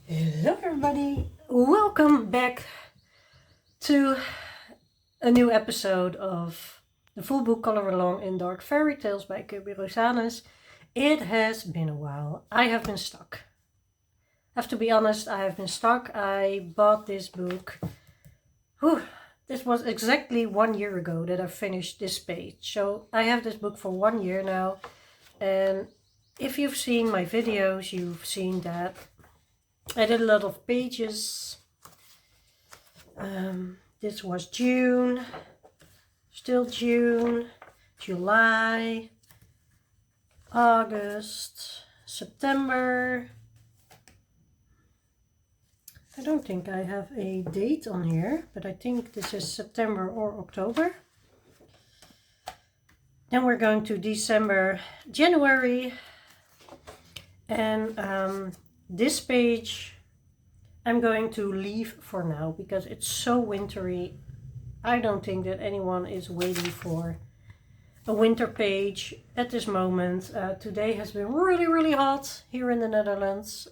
Hello everybody, welcome back to a new episode of the full book Color Along in Dark Fairytales by Kerby Rosanes. It has been a while. I have been stuck. I have to be honest, I have been stuck. I bought this book. This was exactly 1 year ago that I finished this page. So I have this book for 1 year now. And if you've seen my videos, you've seen that I did a lot of pages. This was June, still June, July, August, September. I don't think I have a date on here, but I think this is September or October. Then we're going to December, January, and this page I'm going to leave for now because it's so wintry. I don't think that anyone is waiting for a winter page at this moment. Today has been really hot here in the Netherlands.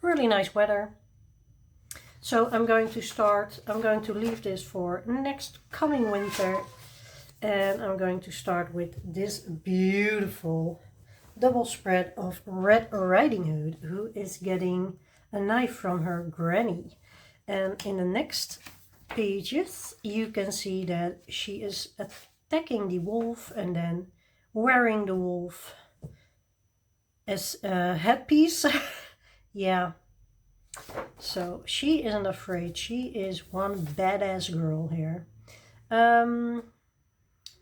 Really nice weather. So I'm going to leave this for next coming winter. And I'm going to start with this beautiful double spread of Red Riding Hood, who is getting a knife from her granny. And in the next pages you can see that she is attacking the wolf and then wearing the wolf as a headpiece. Yeah, so she isn't afraid. She is one badass girl here.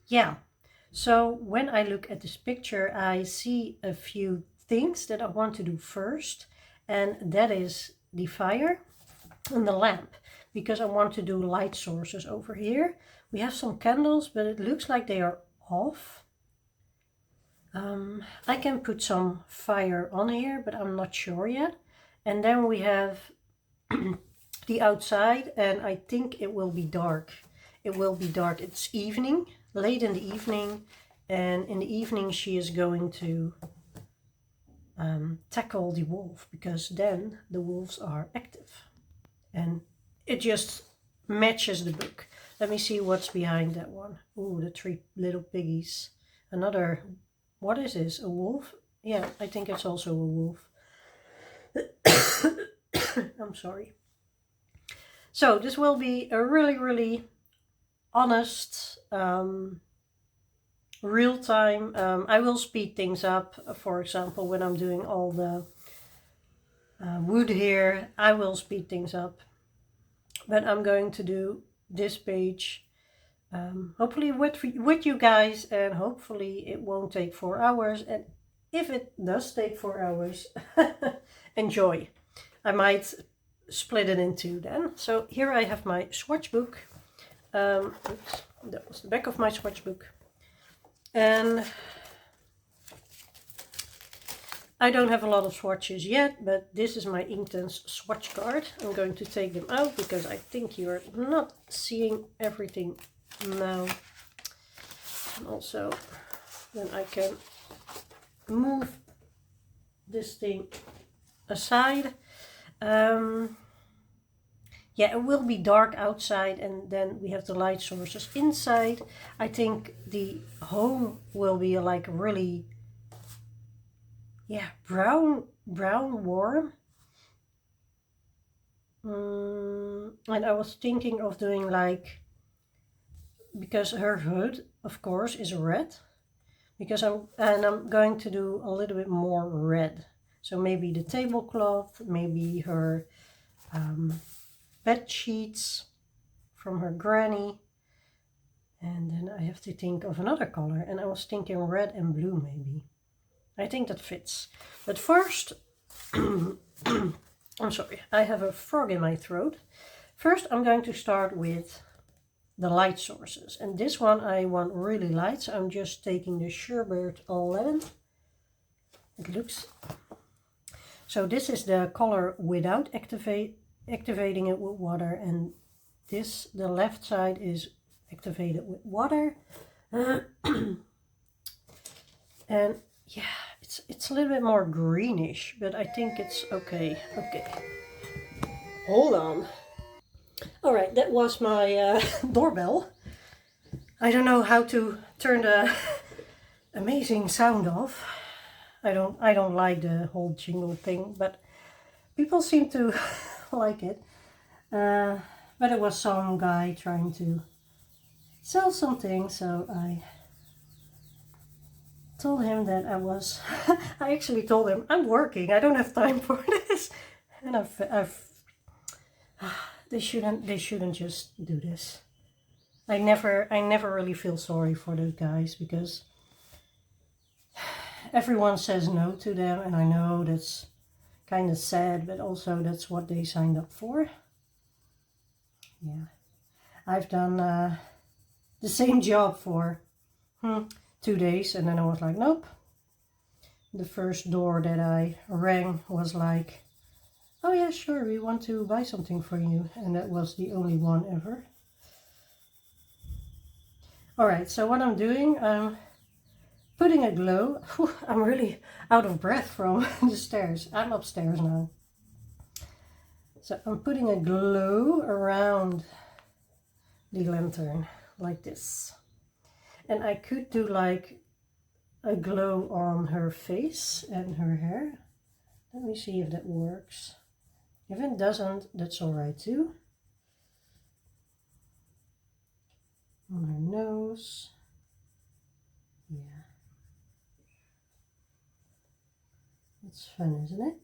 Yeah, so when I look at this picture I see a few things that I want to do first. And that is the fire and the lamp, because I want to do light sources over here. We have some candles, but it looks like they are off. I can put some fire on here, but I'm not sure yet. And then we have the outside, and I think it will be dark. It will be dark. It's evening, late in the evening, and in the evening she is going to tackle the wolf, because then the wolves are active, and it just matches the book. Let me see what's behind that one. Oh, the 3 little piggies. Another, what is this, a wolf? Yeah, I think it's also a wolf. I'm sorry. So this will be a really honest real time. I will speed things up. For example, when I'm doing all the wood here, I will speed things up. But I'm going to do this page hopefully with you guys, and hopefully it won't take 4 hours. And if it does take 4 hours, enjoy. I might split it in 2 then. So here I have my swatch book. Oops, that was the back of my swatch book. And I don't have a lot of swatches yet, but this is my Inktense swatch card. I'm going to take them out because I think you're not seeing everything now. And also then I can move this thing aside. Yeah, it will be dark outside, and then we have the light sources inside. I think the home will be like really, yeah, brown warm. And I was thinking of doing like, because her hood of course is red, because I'm going to do a little bit more red. So maybe the tablecloth, maybe her bed sheets from her granny, and then I have to think of another color, and I was thinking red and blue maybe. I think that fits. But first, I'm sorry, I have a frog in my throat. First I'm going to start with the light sources, and this one I want really light, so I'm just taking the Sherbert 11. It looks, so this is the color without activating it with water, and this, the left side, is activated with water. And yeah, it's a little bit more greenish, but I think it's okay. Okay. Hold on. All right, that was my doorbell. I don't know how to turn the amazing sound off. I don't like the whole jingle thing, but people seem to like it. But it was some guy trying to sell something, so I told him that I was. I actually told him I'm working. I don't have time for this, and they shouldn't just do this. I never really feel sorry for those guys because everyone says no to them, and I know that's kind of sad, but also that's what they signed up for. Yeah, I've done the same job for 2 days, and then I was like, nope. The first door that I rang was like, oh yeah, sure, we want to buy something for you, and that was the only one ever. Alright, so what I'm doing, I'm putting a glow. Whew, I'm really out of breath from the stairs. I'm upstairs now. So I'm putting a glow around the lantern like this. And I could do like a glow on her face and her hair. Let me see if that works. If it doesn't, that's alright too. On her nose. Yeah. It's fun, isn't it?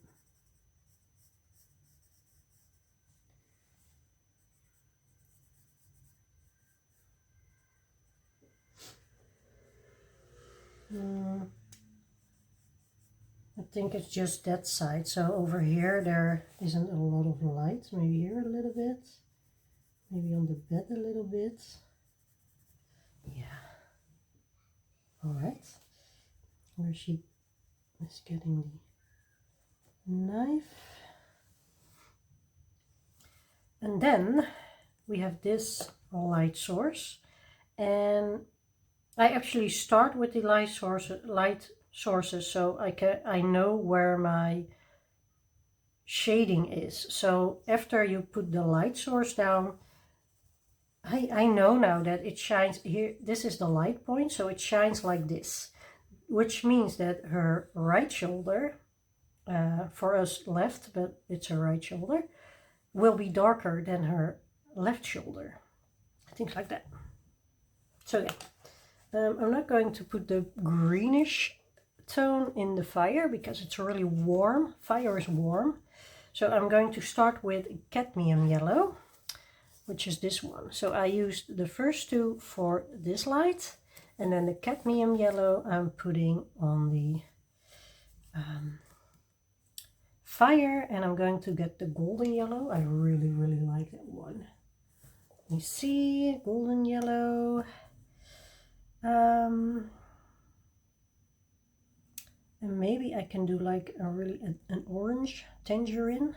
I think it's just that side. So over here there isn't a lot of light. Maybe here a little bit. Maybe on the bed a little bit. Yeah. Alright. Where she is getting the knife. And then we have this light source. And I actually start with the light sources so I know where my shading is. So after you put the light source down, I know now that it shines here. This is the light point, so it shines like this, which means that her right shoulder, for us left, but it's her right shoulder, will be darker than her left shoulder. Things like that. So yeah. I'm not going to put the greenish tone in the fire because it's really warm. Fire is warm. So I'm going to start with cadmium yellow, which is this one. So I used the first two for this light, and then the cadmium yellow I'm putting on the fire, and I'm going to get the golden yellow. I really like that one. Let me see, golden yellow. And maybe I can do like an orange tangerine.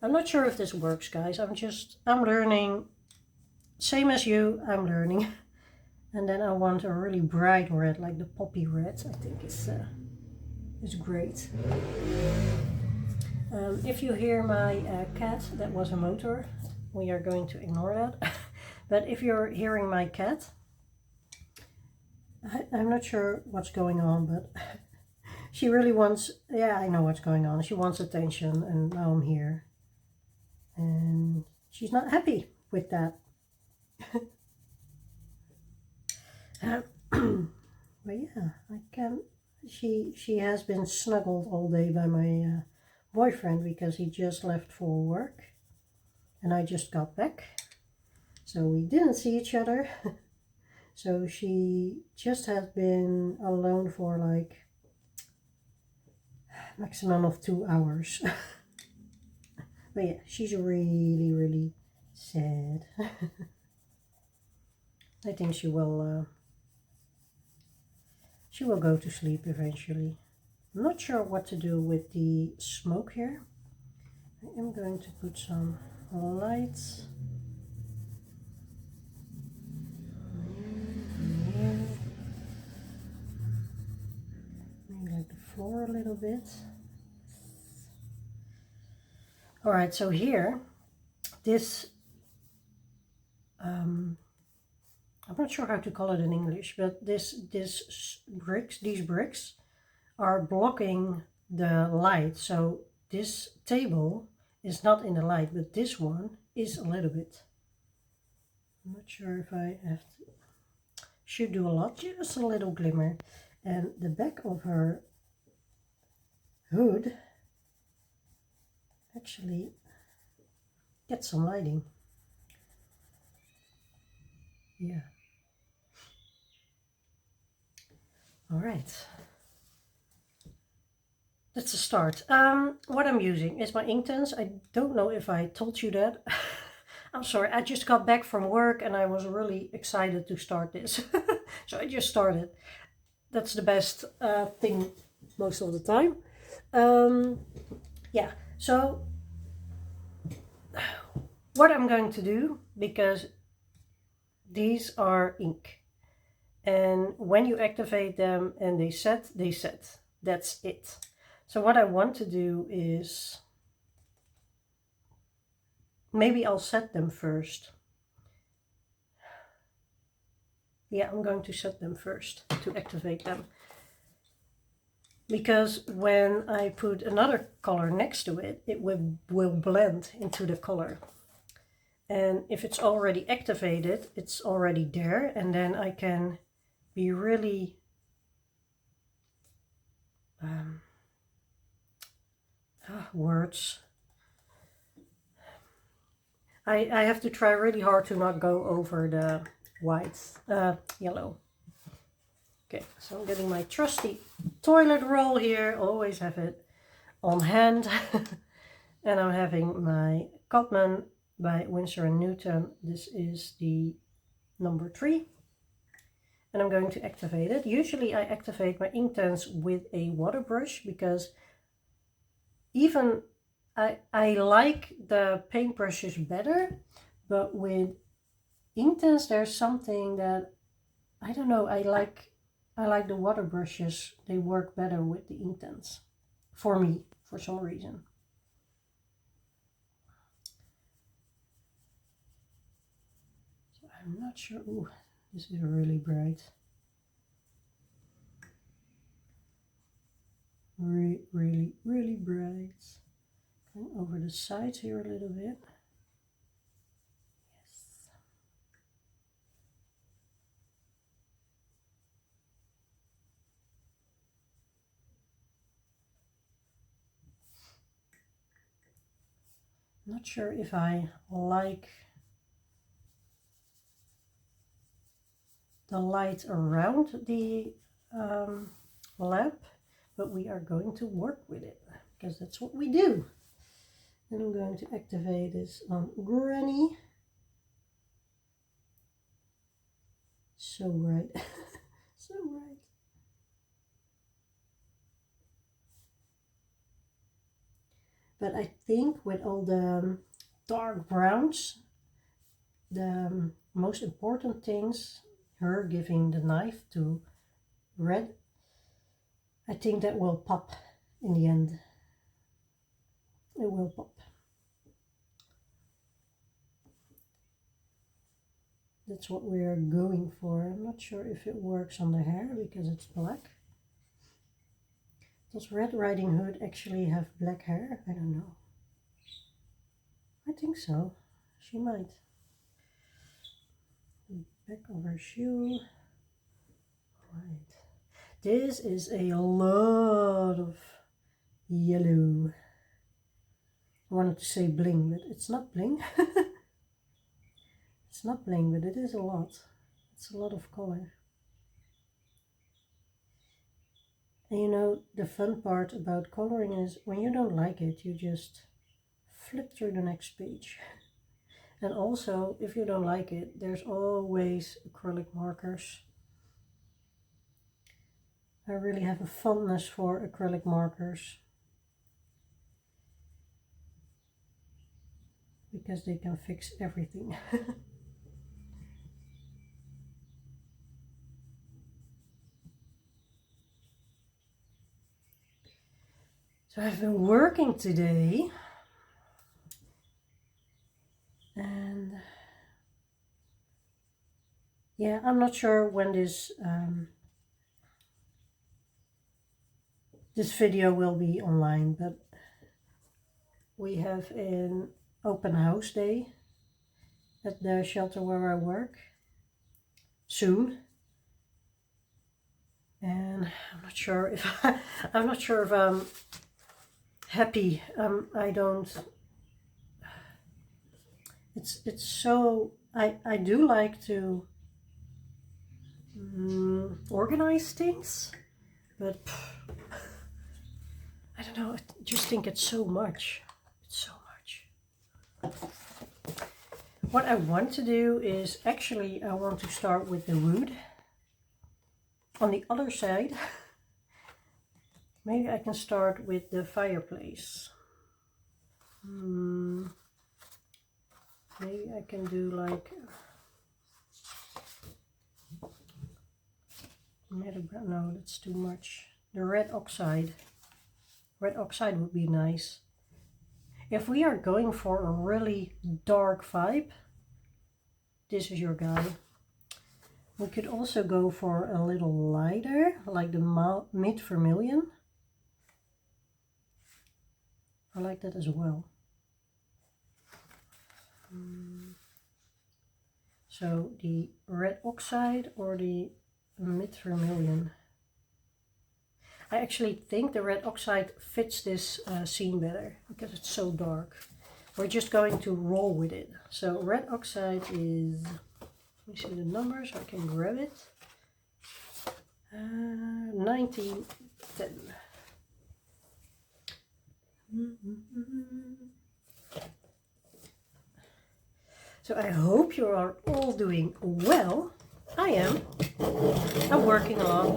I'm not sure if this works, guys. I'm learning. Same as you, I'm learning. And then I want a really bright red, like the poppy red. I think is great. If you hear my cat, that was a motor. We are going to ignore that. But if you're hearing my cat, I'm not sure what's going on, but she really wants, yeah, I know what's going on. She wants attention, and now I'm here. And she's not happy with that. But yeah, I can. She has been snuggled all day by my boyfriend because he just left for work, and I just got back. So we didn't see each other. So she just has been alone for like maximum of 2 hours. But yeah, she's really sad. I think she will go to sleep eventually. I'm not sure what to do with the smoke here. I am going to put some lights. Maybe like the floor a little bit. All right, so here, this, I'm not sure how to call it in English, but these bricks are blocking the light. So this table is not in the light, but this one is a little bit. I'm not sure if I have to, should do a lot, just a little glimmer. And the back of her hood actually gets some lighting. Yeah. All right. That's a start. What I'm using is my inktense. I don't know if I told you that. I'm sorry, I just got back from work and I was really excited to start this. So I just started. That's the best thing most of the time. Yeah, so what I'm going to do, because these are ink. And when you activate them and they set, they set. That's it. So what I want to do is, maybe I'll set them first. Yeah, I'm going to set them first to activate them. Because when I put another color next to it, it will blend into the color. And if it's already activated, it's already there. And then I can be really words. I have to try really hard to not go over the white, yellow. Okay, so I'm getting my trusty toilet roll here, always have it on hand. And I'm having my Cotman by Winsor & Newton. This is the number 3. And I'm going to activate it. Usually I activate my inktense with a water brush, because even I like the paintbrushes better, but with inktense there's something that, I don't know, I like the water brushes. They work better with the inktense, for me, for some reason. So I'm not sure. Ooh, this is really bright. Really, really bright. Going over the sides here a little bit. Yes. Not sure if I like the light around the lamp, but we are going to work with it because that's what we do. And I'm going to activate this on Granny. So bright. So bright. But I think with all the dark browns, the most important things, her giving the knife to red, I think that will pop in the end. It will pop. That's what we are going for. I'm not sure if it works on the hair because it's black. Does Red Riding Hood actually have black hair? I don't know. I think so. She might. Back of her shoe. Right. This is a lot of yellow. I wanted to say bling, but it's not bling. It's not bling, but it is a lot. It's a lot of color. And you know, the fun part about coloring is when you don't like it, you just flip through the next page. And also, if you don't like it, there's always acrylic markers. I really have a fondness for acrylic markers because they can fix everything. So I've been working today, and yeah, I'm not sure when this this video will be online, but we have an open house day at the shelter where I work soon, and I'm not sure if I'm not sure if I'm happy. I don't. It's so I do like to organize things, but I don't know. I just think it's so much. It's so much. What I want to do is actually I want to start with the wood on the other side. Maybe I can start with the fireplace. Maybe I can do like no, that's too much. The red oxide. Red oxide would be nice. If we are going for a really dark vibe, this is your guy. We could also go for a little lighter, like the mid vermilion. I like that as well. So the red oxide or the mid vermilion. I actually think the red oxide fits this scene better because it's so dark. We're just going to roll with it. So red oxide is, let me see the number so I can grab it. 1910. So I hope you are all doing well. I am. I'm working a lot.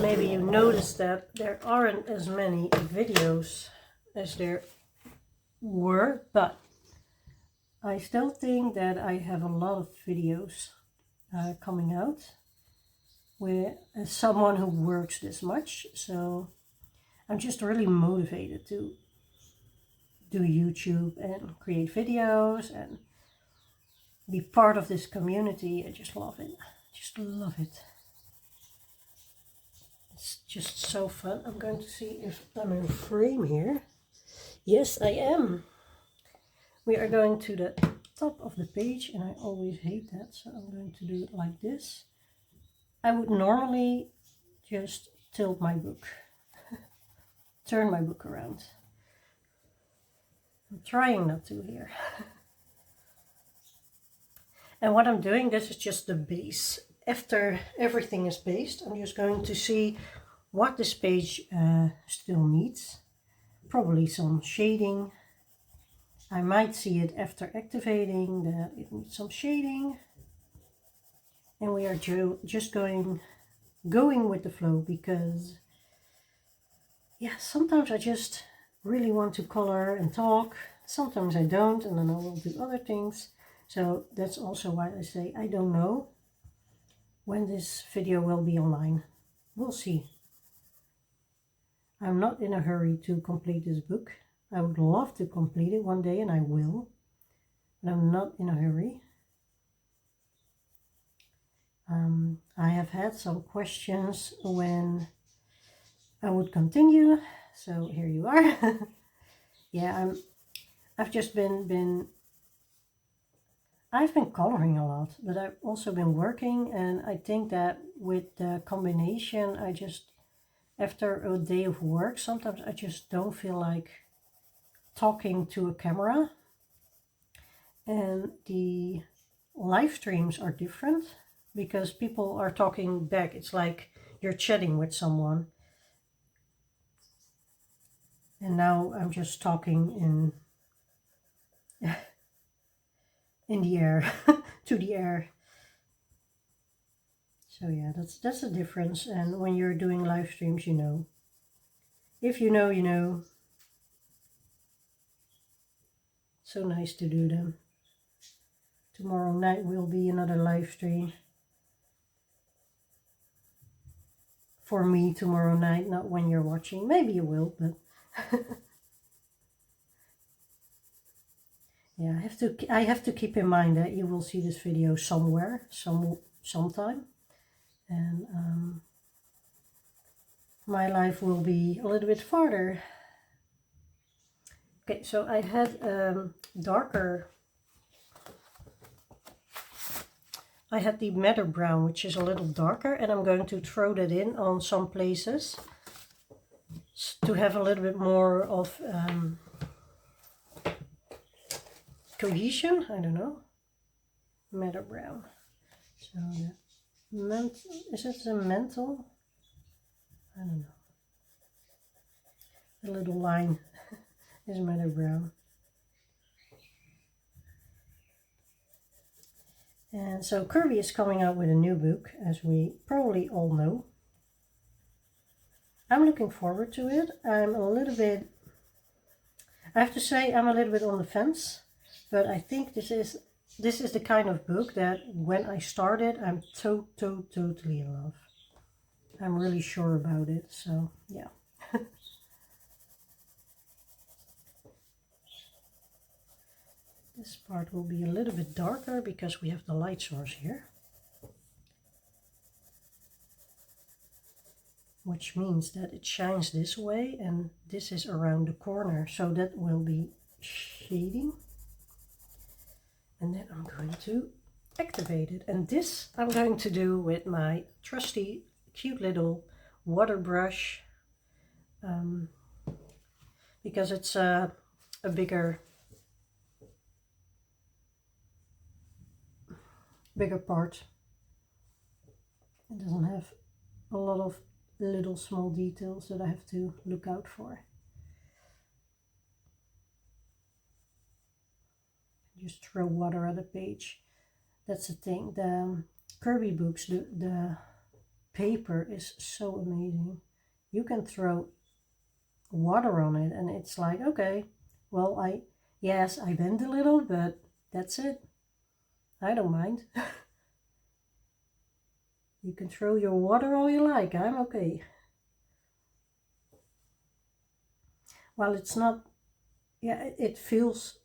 Maybe you noticed that there aren't as many videos as there were, but I still think that I have a lot of videos coming out with as someone who works this much. So I'm just really motivated to do YouTube and create videos and be part of this community. I just love it. Just love it. It's just so fun. I'm going to see if I'm in frame here. Yes, I am. We are going to the top of the page, and I always hate that, so I'm going to do it like this. I would normally just tilt my book, turn my book around. I'm trying not to here. And what I'm doing, this is just the base. After everything is based, I'm just going to see what this page still needs. Probably some shading. I might see it after activating that it needs some shading. And we are just going with the flow because, yeah, sometimes I just really want to color and talk. Sometimes I don't, and then I will do other things. So that's also why I say I don't know when this video will be online. We'll see. I'm not in a hurry to complete this book. I would love to complete it one day, and I will, but I'm not in a hurry. I have had some questions when I would continue, so here you are. Yeah, I've just I've been coloring a lot, but I've also been working, and I think that with the combination, after a day of work, sometimes I just don't feel like talking to a camera. And the live streams are different because people are talking back. It's like you're chatting with someone. And now I'm just talking in the air, to the air. So yeah, that's the difference. And when you're doing live streams, you know. If you know, you know. So nice to do them. Tomorrow night will be another live stream. for me tomorrow night, not when you're watching. Maybe you will, but yeah, I have to keep in mind that you will see this video somewhere, sometime, and my life will be a little bit farther. Okay, so I had darker. I had the madder brown, which is a little darker, and I'm going to throw that in on some places to have a little bit more of cohesion. I don't know. Madder brown. So is it a mental? I don't know. The little line is madder brown. And so Kerby is coming out with a new book, as we probably all know. I'm looking forward to it. I'm a little bit, I have to say, I'm a little bit on the fence, but I think this is the kind of book that when I start it, I'm totally in love. I'm really sure about it, so yeah. This part will be a little bit darker because we have the light source here. Which means that it shines this way and this is around the corner. So that will be shading. And then I'm going to activate it. And this I'm going to do with my trusty, cute little water brush. Because it's a bigger part. It doesn't have a lot of little small details that I have to look out for. Just throw water at a page. That's the thing. The Kerby books, the paper is so amazing. You can throw water on it and it's like, okay, well, yes, I bend a little, but that's it. I don't mind. You can throw your water all you like, I'm okay. Well, it's not, yeah, it feels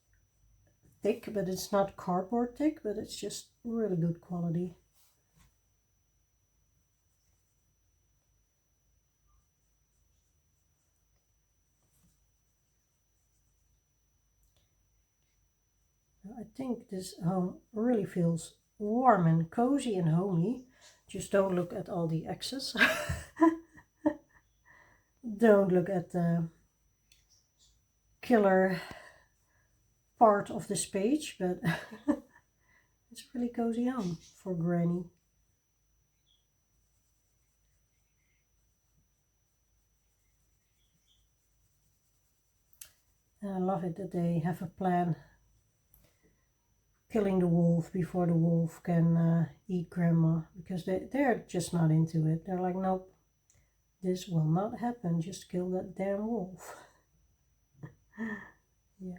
thick, but it's not cardboard thick, but it's just really good quality. I think this home really feels warm and cozy and homey. Just don't look at all the X's. Don't look at the killer part of this page, but it's a really cozy home for Granny. And I love it that they have a plan, killing the wolf before the wolf can eat Grandma, because they're just not into it. They're like, nope, this will not happen, just kill that damn wolf. Yeah.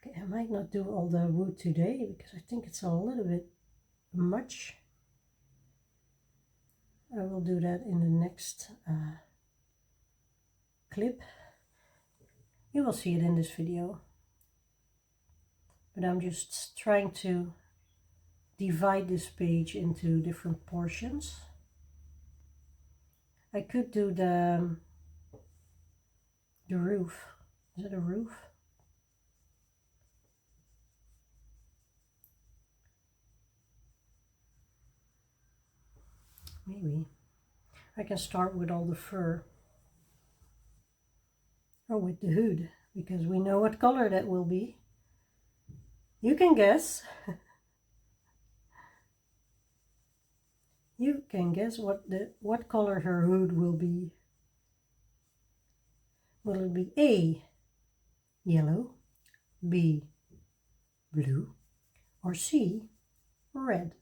Okay, I might not do all the wood today because I think it's a little bit much. I will do that in the next clip. You will see it in this video. But I'm just trying to divide this page into different portions. I could do the roof. Is it a roof? Maybe. I can start with all the fur. Or with the hood, because we know what color that will be. You can guess. You can guess what color her hood will be. Will it be A, yellow, B, blue, or C, red?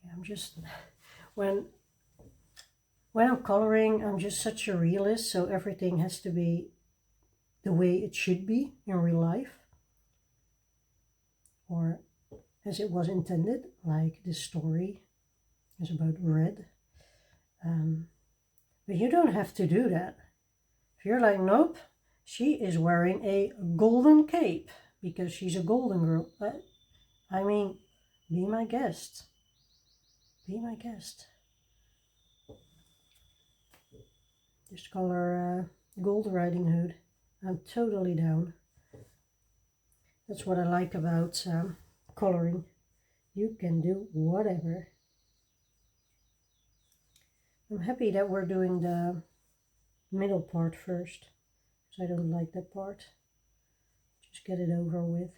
Yeah, I'm just, when I'm coloring, I'm just such a realist, so everything has to be the way it should be in real life. or as it was intended, like this story is about red. But you don't have to do that. If you're like, nope, she is wearing a golden cape because she's a golden girl. I mean, be my guest. Be my guest. This color Gold Riding Hood. I'm totally down. That's what I like about coloring. You can do whatever. I'm happy that we're doing the middle part first, because I don't like that part. Just get it over with.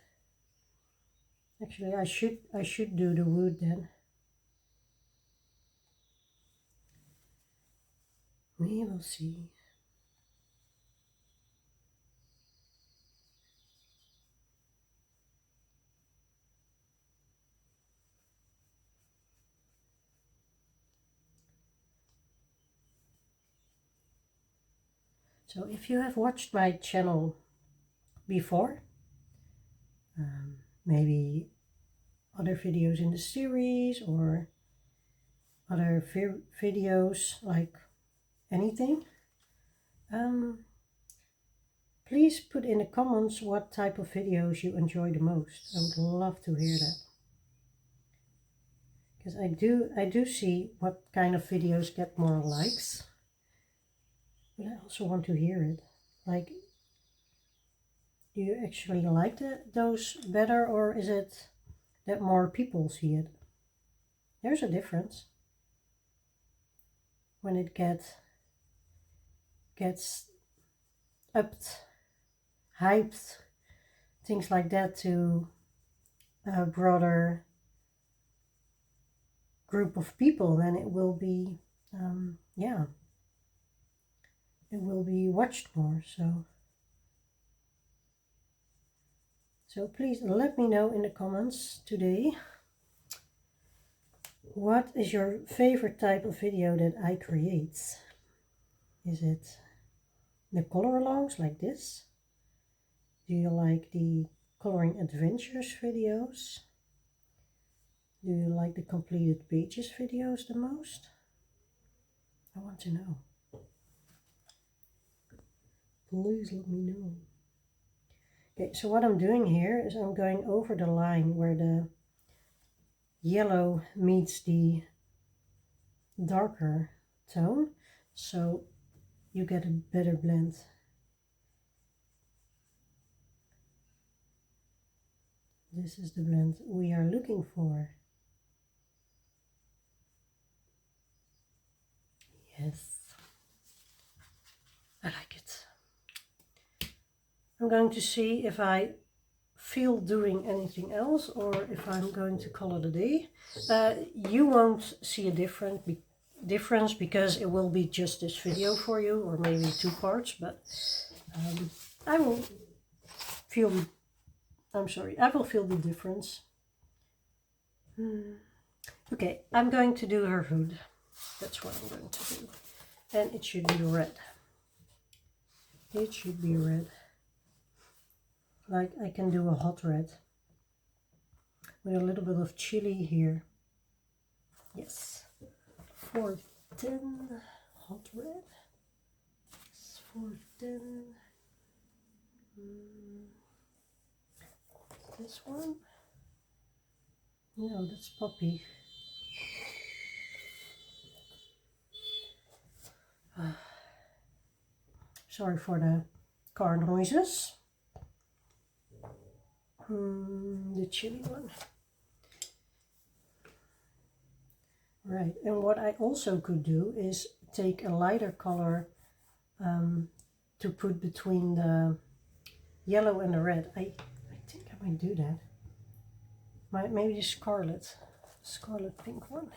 Actually, I should do the wood then. We will see. So if you have watched my channel before, maybe other videos in the series or other videos, like anything, please put in the comments what type of videos you enjoy the most. I would love to hear that. Because I do see what kind of videos get more likes. But I also want to hear it. Like, do you actually like those better, or is it that more people see it? There's a difference. When it gets upped, hyped, things like that to a broader group of people, then it will be, yeah, it will be watched more. So please let me know in the comments today, what is your favorite type of video that I create? Is it the color alongs like this? Do you like the coloring adventures videos? Do you like the completed pages videos the most? I want to know. Please let me know. Okay, so what I'm doing here is I'm going over the line where the yellow meets the darker tone, so you get a better blend. This is the blend we are looking for. Yes, I like it. I'm going to see if I feel doing anything else or if I'm going to call it a day. You won't see a difference because it will be just this video for you, or maybe 2 parts, but I will feel the difference. Okay, I'm going to do her hood. That's what I'm going to do. And it should be red. It should be red. Like I can do a hot red with a little bit of chili here. Yes. 410 hot red. 410. This one? No, that's poppy. Sorry for the car noises. The chili one. Right, and what I also could do is take a lighter color to put between the yellow and the red. I think I might do that. Maybe the scarlet pink one.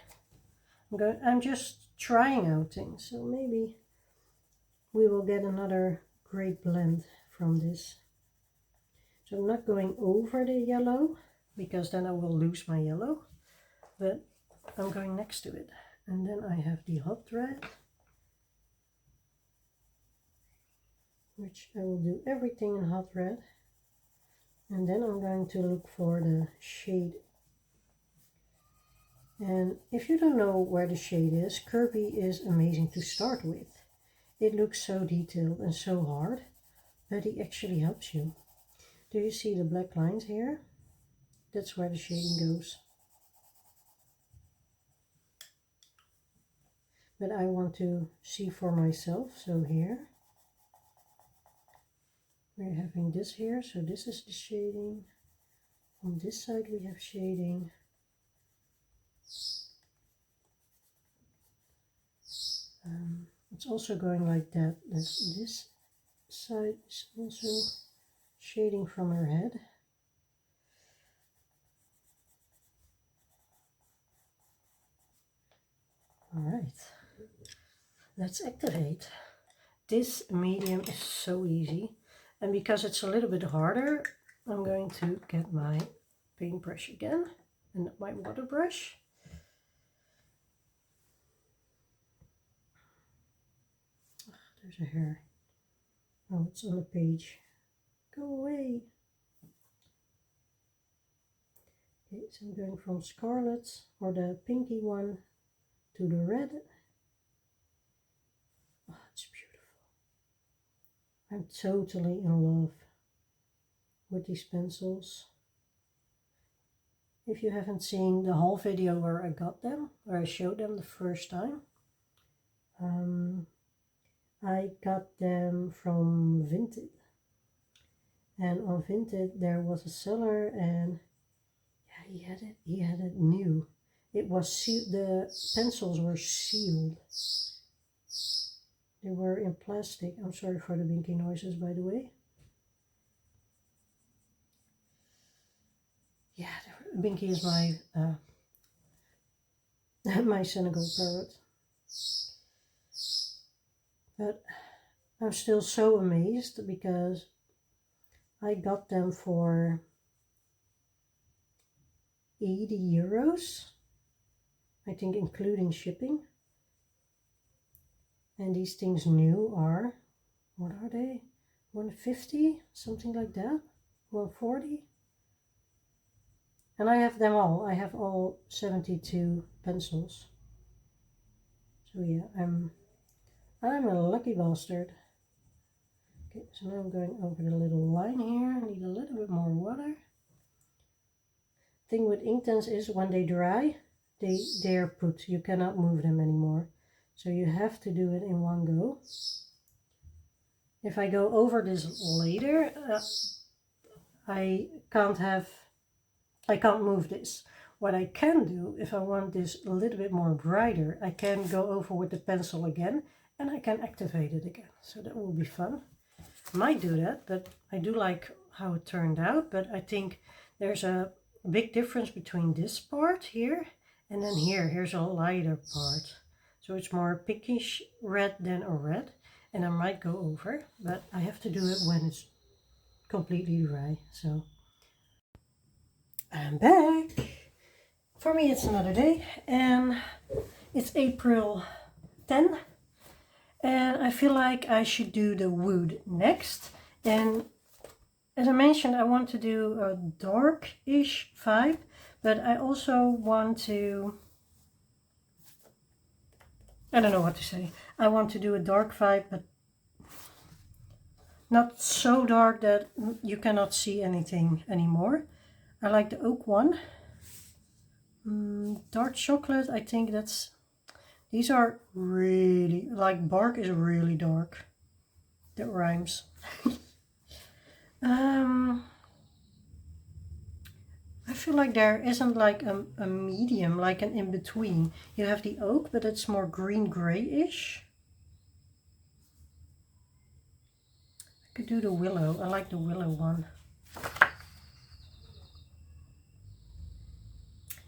I'm just trying out things, so maybe we will get another great blend from this. So I'm not going over the yellow because then I will lose my yellow, but I'm going next to it. And then I have the hot red, which I will do everything in hot red. And then I'm going to look for the shade. And if you don't know where the shade is, Kerby is amazing to start with. It looks so detailed and so hard, but he actually helps you. Do you see the black lines here? That's where the shading goes. But I want to see for myself, so here. We're having this here, so this is the shading. On this side we have shading. It's also going like that. This side is also shading from her head. Alright, let's activate. This medium is so easy, and because it's a little bit harder, I'm going to get my paintbrush again and my water brush. There's a hair. Oh, it's on the page. Go away. Okay, so I'm going from scarlet, or the pinky one, to the red. Oh, it's beautiful. I'm totally in love with these pencils. If you haven't seen the whole video where I got them, where I showed them the first time, I got them from Vinted. And on Vinted there was a seller, and yeah, he had it new. It was sealed, the pencils were sealed. They were in plastic. I'm sorry for the binky noises, by the way. Yeah, Binky is my my Senegal parrot. But I'm still so amazed because I got them for 80 euros, I think, including shipping. And these things new are, what are they? 150, something like that, 140. And I have them all. I have all 72 pencils. So yeah, I'm a lucky bastard. Okay, so now I'm going over the little line here. I need a little bit more water. Thing with inktense is when they dry, they are put. You cannot move them anymore. So you have to do it in one go. If I go over this later, I can't move this. What I can do, if I want this a little bit more brighter, I can go over with the pencil again and I can activate it again. So that will be fun. I might do that, but I do like how it turned out. But I think there's a big difference between this part here and then here. Here's a lighter part. So it's more pinkish red than a red. And I might go over, but I have to do it when it's completely dry. So I'm back. For me it's another day, and it's April 10, and I feel like I should do the wood next. And as I mentioned, I want to do a dark-ish vibe, but I also want to, I don't know what to say. I want to do a dark vibe, but not so dark that you cannot see anything anymore. I like the oak one. Dark chocolate, I think these are really, like bark is really dark. That rhymes. I feel like there isn't like a medium, like an in-between. You have the oak, but it's more green-gray-ish. I could do the willow. I like the willow one.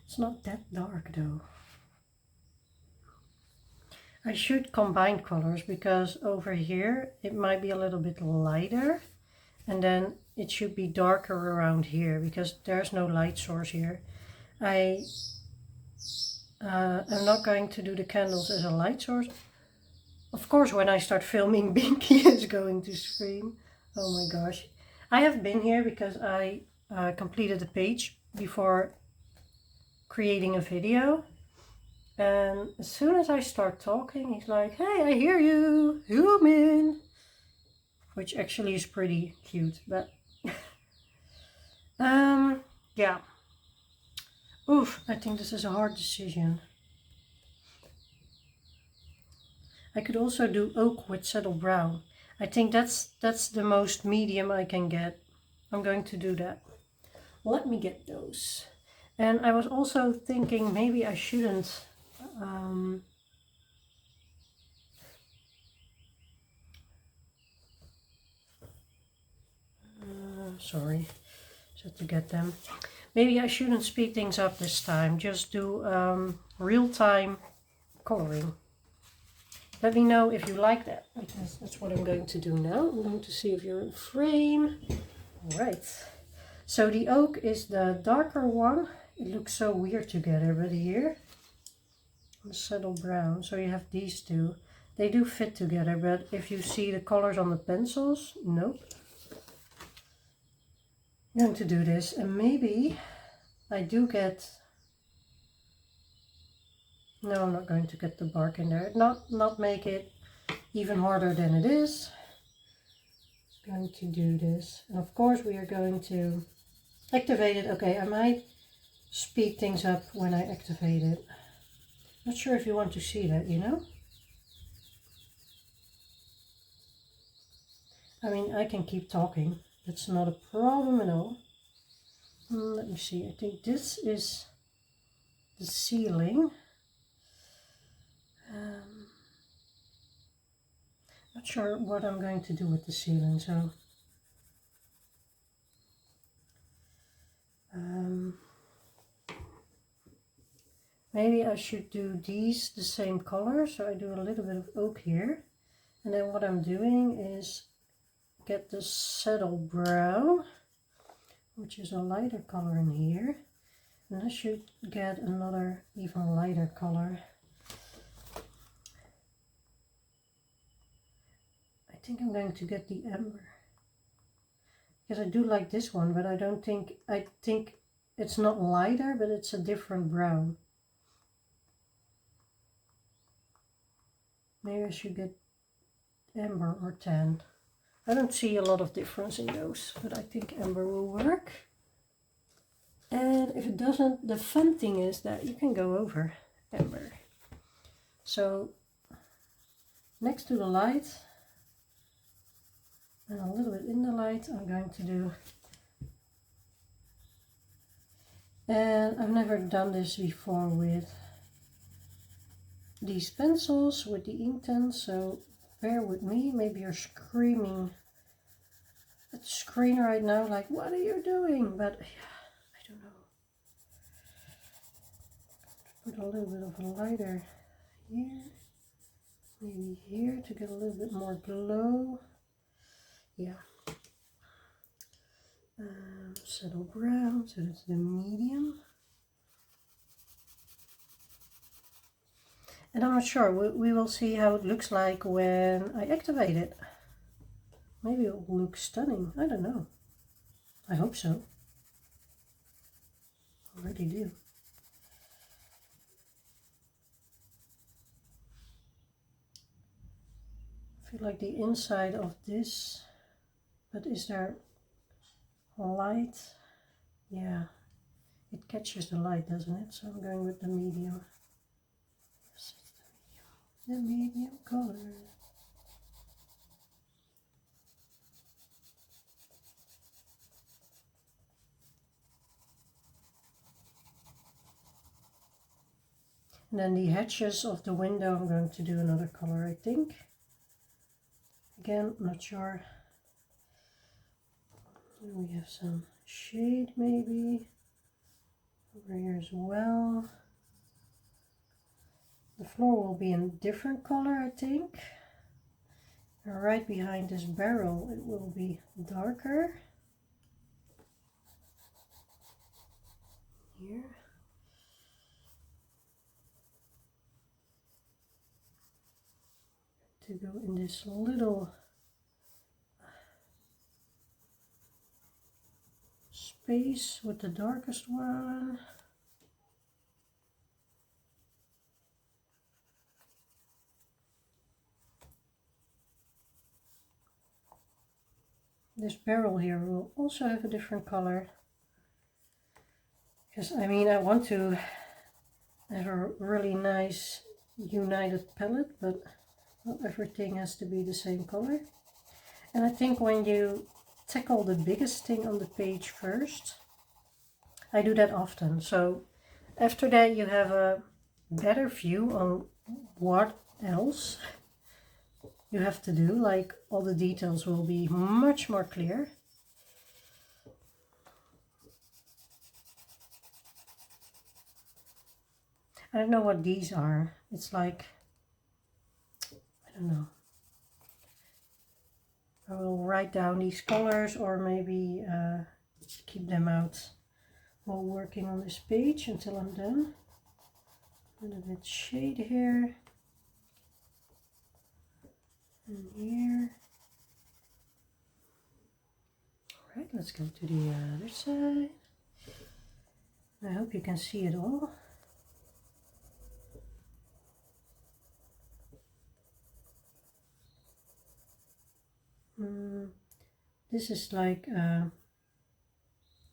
It's not that dark though. I should combine colors because over here it might be a little bit lighter, and then it should be darker around here because there's no light source here. I'm not going to do the candles as a light source. Of course, when I start filming, Binky is going to scream. Oh my gosh. I have been here because I completed a page before creating a video. And as soon as I start talking, he's like, hey, I hear you, zoom in. Which actually is pretty cute, but yeah. Oof, I think this is a hard decision. I could also do oak with settle brown. I think that's the most medium I can get. I'm going to do that. Let me get those. And I was also thinking maybe I shouldn't sorry, just to get them. Maybe I shouldn't speed things up this time. Just do real-time coloring. Let me know if you like that, because that's what I'm going to do now. I'm going to see if you're in frame. All right. So the oak is the darker one. It looks so weird together, but here, the settle brown. So you have these two. They do fit together, but if you see the colors on the pencils, nope. I'm going to do this, and maybe I do get... No, I'm not going to get the bark in there. Not make it even harder than it is. I'm going to do this. And of course we are going to activate it. Okay, I might speed things up when I activate it. Not sure if you want to see that, you know? I mean, I can keep talking. That's not a problem at all. Let me see. I think this is the ceiling. Not sure what I'm going to do with the ceiling, so maybe I should do these the same color. So I do a little bit of oak here, and then what I'm doing is get the settle brown, which is a lighter color in here, and I should get another even lighter color. I think I'm going to get the amber, because I do like this one, but I think it's not lighter, but it's a different brown. Maybe I should get amber or tan. I don't see a lot of difference in those, but I think amber will work. And if it doesn't, the fun thing is that you can go over amber. So next to the light, and a little bit in the light, I'm going to do, and I've never done this before with these pencils, with the inktense, so bear with me. Maybe you're screaming at the screen right now, like, what are you doing? But yeah, I don't know. Put a little bit of a lighter here, maybe here to get a little bit more glow. Yeah. Settle brown, so that's the medium. And I'm not sure, we will see how it looks like when I activate it. Maybe it will look stunning, I don't know. I hope so. I already do. I feel like the inside of this, but is there light? Yeah, it catches the light, doesn't it? So I'm going with the medium. Yes, it's the medium color. And then the hatches of the window, I'm going to do another color, I think. Again, not sure. And we have some shade maybe over here as well. The floor will be in a different color, I think. And right behind this barrel, it will be darker. Here. To go in this little space with the darkest one. This barrel here will also have a different color. Because I mean, I want to have a really nice united palette, but not everything has to be the same color. And I think when you tackle the biggest thing on the page first, I do that often. So after that you have a better view on what else you have to do. Like all the details will be much more clear. I don't know what these are. It's like, I don't know. I will write down these colors or maybe keep them out while working on this page until I'm done. A little bit shade here and here. Alright, let's go to the other side. I hope you can see it all. This is like a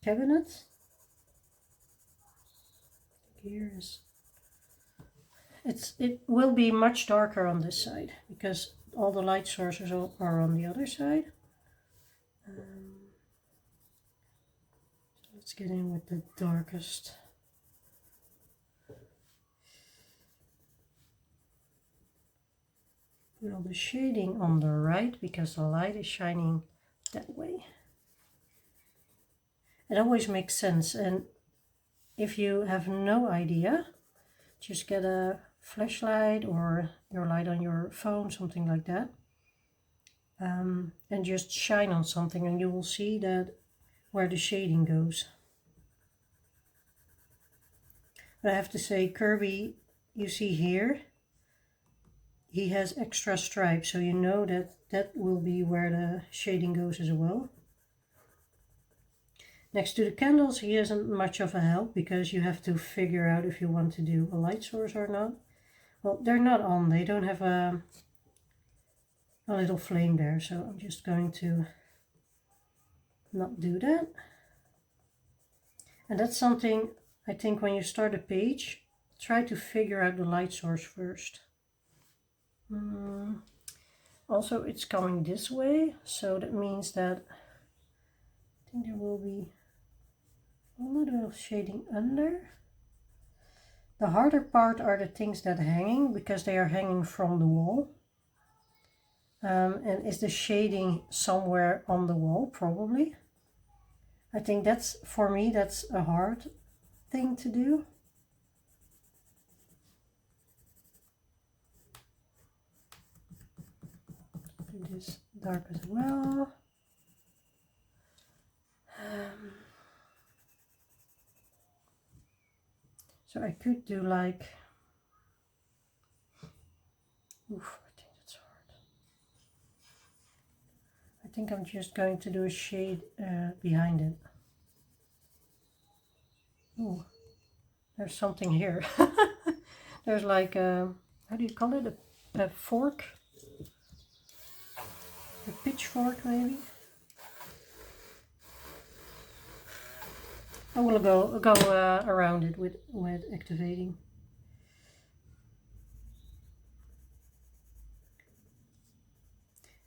cabinet. Here is, it will be much darker on this side because all the light sources are on the other side. So let's get in with the darkest. Put all the shading on the right because the light is shining that way. It always makes sense, and if you have no idea, just get a flashlight or your light on your phone, something like that, and just shine on something and you will see that where the shading goes. But I have to say, Kerby, you see here, he has extra stripes, so you know that that will be where the shading goes as well. Next to the candles, he isn't much of a help because you have to figure out if you want to do a light source or not. Well, they're not on, they don't have a little flame there, so I'm just going to not do that. And that's something I think when you start a page, try to figure out the light source first. Also, it's coming this way, so that means that I think there will be a little bit of shading under. The harder part are the things that are hanging because they are hanging from the wall. And is the shading somewhere on the wall? Probably. I think that's, for me, that's a hard thing to do. Do this dark as well. So I could do like, oof, I think that's hard. I think I'm just going to do a shade behind it. Ooh, there's something here. There's like a, how do you call it? A fork? A pitchfork maybe? I will go around it with activating.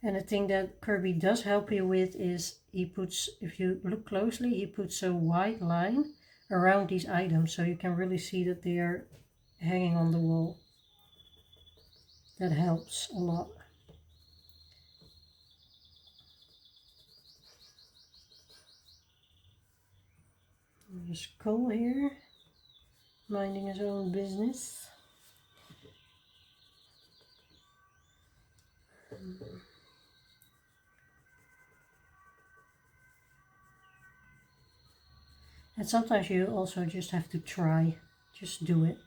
And the thing that Kerby does help you with is he puts, if you look closely, he puts a white line around these items so you can really see that they are hanging on the wall. That helps a lot. There's Cole here, minding his own business. And sometimes you also just have to try, just do it,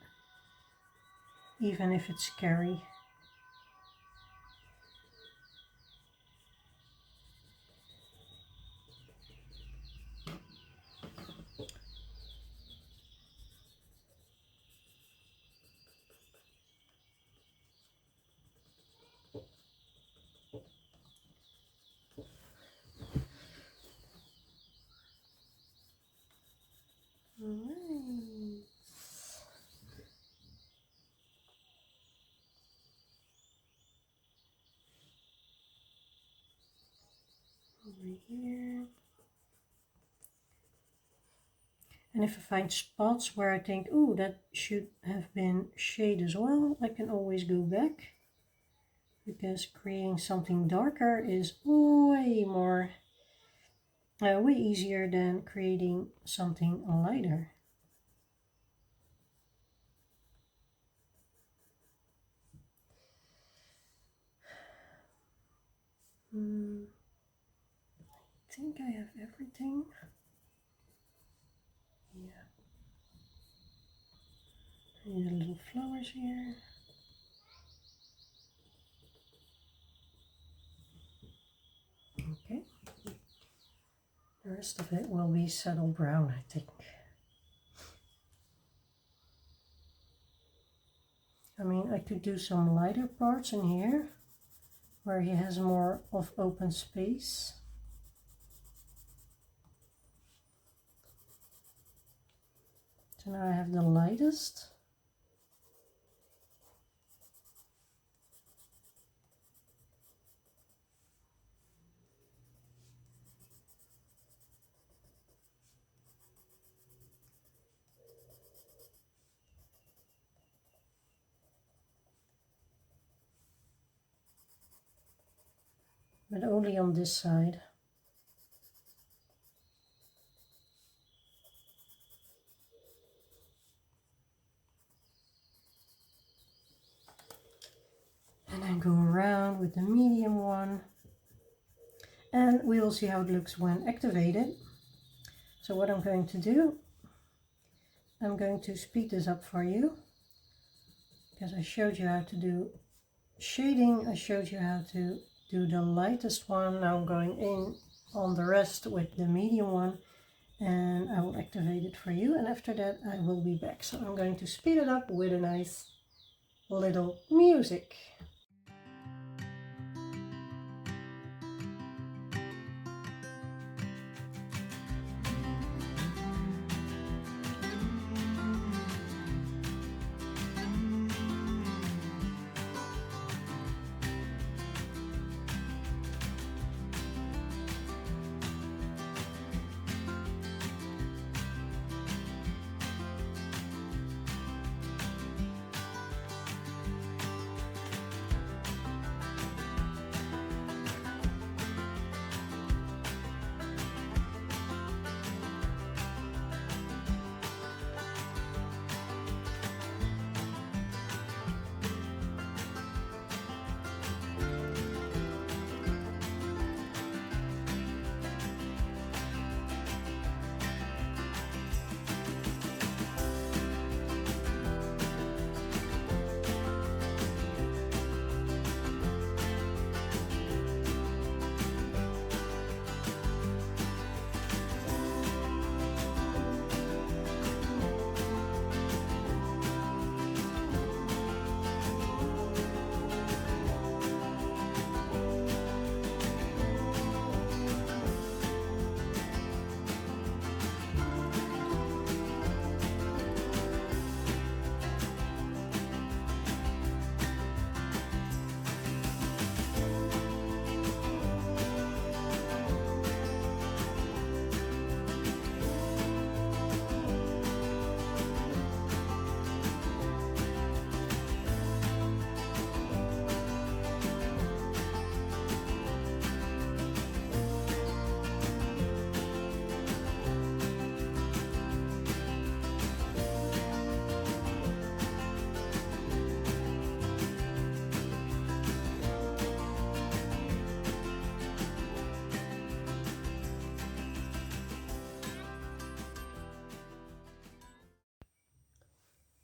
even if it's scary. here. And if I find spots where I think, ooh, that should have been shade as well, I can always go back. Because creating something darker is way more, way easier than creating something lighter. I think I have everything. Yeah. I need little flowers here. Okay. The rest of it will be subtle brown, I think. I mean, I could do some lighter parts in here, where he has more of open space. So now I have the lightest. But only on this side. And then go around with the medium one. And we will see how it looks when activated. So what I'm going to do, I'm going to speed this up for you. Because I showed you how to do shading, I showed you how to do the lightest one. Now I'm going in on the rest with the medium one. And I will activate it for you. And after that I will be back. So I'm going to speed it up with a nice little music.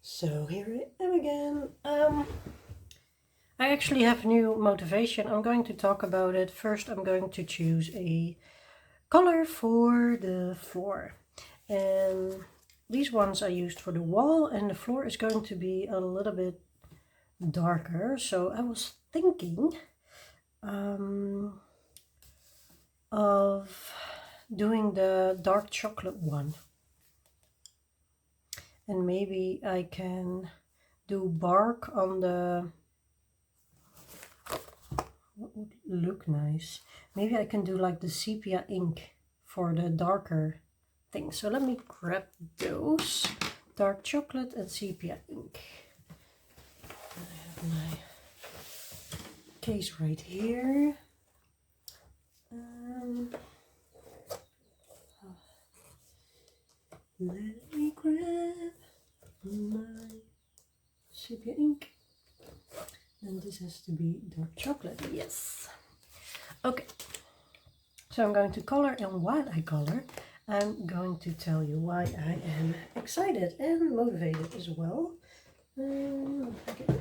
So here I am again. I actually have new motivation. I'm going to talk about it. First, I'm going to choose a color for the floor. And these ones I used for the wall, and the floor is going to be a little bit darker. So I was thinking of doing the dark chocolate one. And maybe I can do bark on the What would look nice? Maybe I can do like the sepia ink for the darker thing. So let me grab those. Dark chocolate and sepia ink. I have my case right here. Let me grab my sepia ink. And this has to be dark chocolate, yes. Okay, so I'm going to color, and while I color, I'm going to tell you why I am excited and motivated as well. Okay,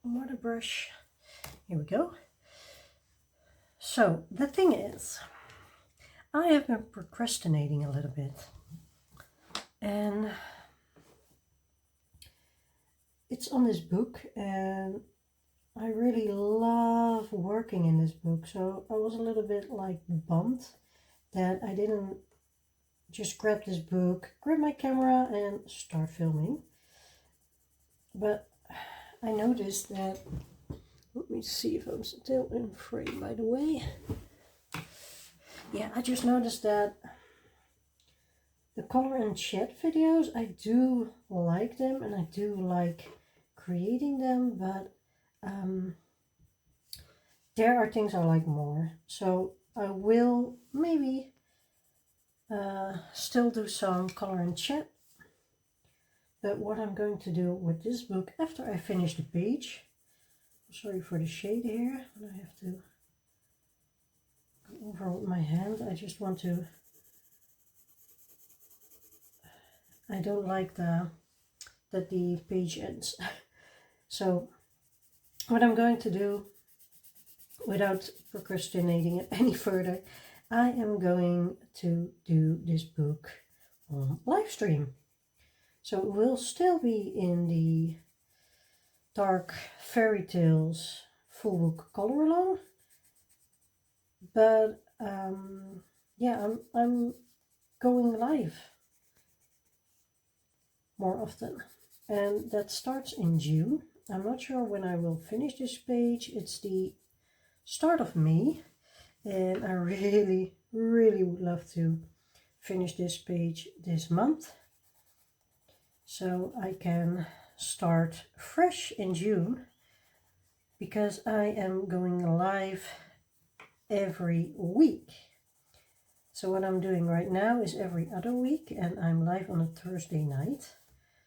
water brush, here we go. So the thing is, I have been procrastinating a little bit, and it's on this book, and I really love working in this book, so I was a little bit like bummed that I didn't just grab this book, grab my camera and start filming. But I noticed that, let me see if I'm still in frame, by the way. Yeah, I just noticed that the color and chat videos, I do like them and I do like creating them, but there are things I like more. So I will maybe still do some color and chat. But what I'm going to do with this book after I finish the page, sorry for the shade here, but I have to go over with my hand. I just want to, I don't like that the page ends. So what I'm going to do, without procrastinating it any further, I am going to do this book on live stream. So it will still be in the Dark Fairytales full book color along, but yeah, I'm going live more often, and that starts in June. I'm not sure when I will finish this page. It's the start of May, and I really would love to finish this page this month, so I can start fresh in June, because I am going live every week. So what I'm doing right now is every other week, and I'm live on a Thursday night.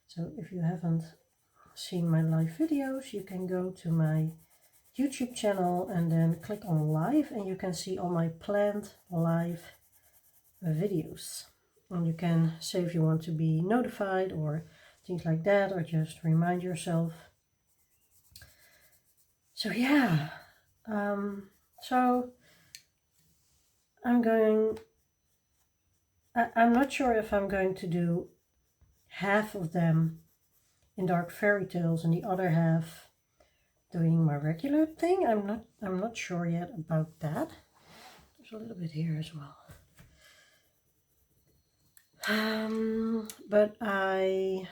So if you haven't seen my live videos, you can go to my YouTube channel and then click on live, and you can see all my planned live videos. And you can say if you want to be notified or things like that, or just remind yourself. So yeah, so I'm not sure if I'm going to do half of them in Dark Fairytales and the other half doing my regular thing. I'm not sure yet about that. There's a little bit here as well. But I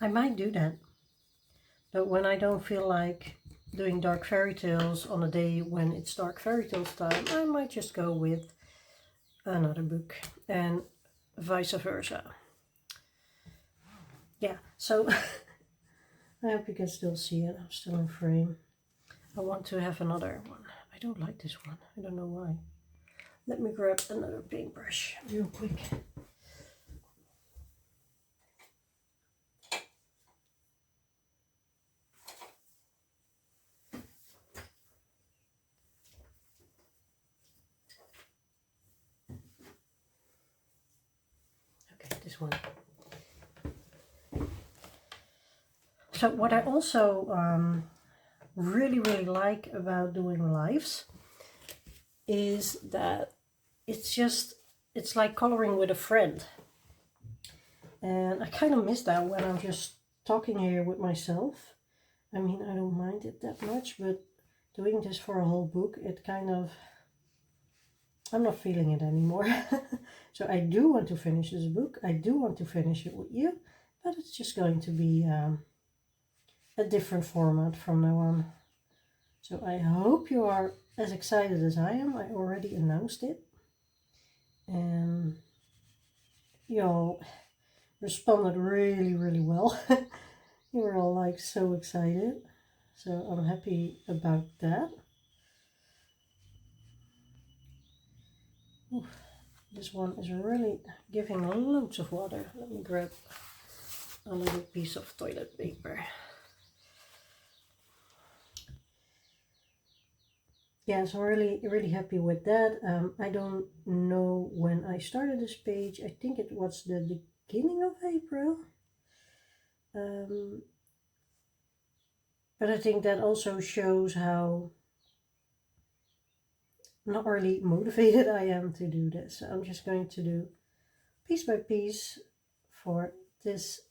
might do that. But when I don't feel like doing Dark Fairytales on a day when it's Dark Fairytales time, I might just go with another book, and vice versa. Yeah, so I hope you can still see it. I'm still in frame. I want to have another one. I don't like this one. I don't know why. Let me grab another paintbrush real quick. Okay, this one. So what I also really like about doing lives is that it's like coloring with a friend. And I kind of miss that when I'm just talking here with myself. I mean, I don't mind it that much, but doing this for a whole book, it kind of, I'm not feeling it anymore. So I do want to finish this book. I do want to finish it with you, but it's just going to be a different format from now on. So I hope you are as excited as I am. I already announced it. And you all responded really, really well. You were all like so excited. So I'm happy about that. Oof, this one is really giving loads of water. Let me grab a little piece of toilet paper. Yeah, so I'm really happy with that. I don't know when I started this page. I think it was the beginning of April. But I think that also shows how not really motivated I am to do this. So I'm just going to do piece by piece for this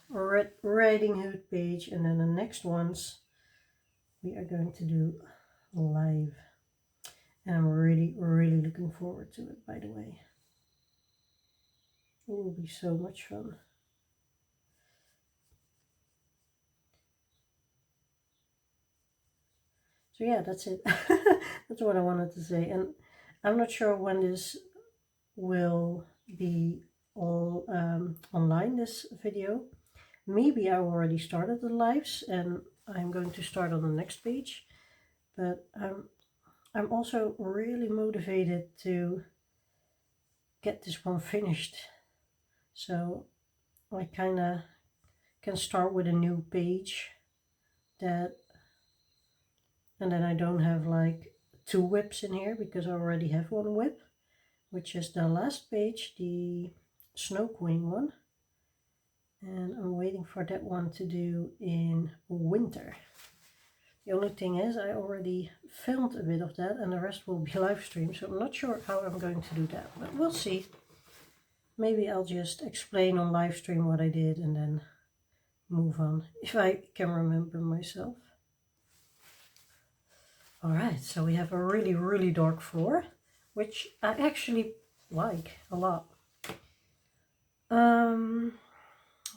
Red Riding Hood page, and then the next ones we are going to do live. And I'm really looking forward to it, by the way. It will be so much fun. So yeah, that's it. That's what I wanted to say. And I'm not sure when this will be all online, this video. Maybe I already started the lives and I'm going to start on the next page. But I'm also really motivated to get this one finished. So I kind of can start with a new page and then I don't have like 2 whips in here because I already have 1 whip, which is the last page, the Snow Queen one. And I'm waiting for that one to do in winter. The only thing is I already filmed a bit of that and the rest will be live stream, so I'm not sure how I'm going to do that, but we'll see. Maybe I'll just explain on live stream what I did and then move on, if I can remember myself. Alright, so we have a really dark floor, which I actually like a lot.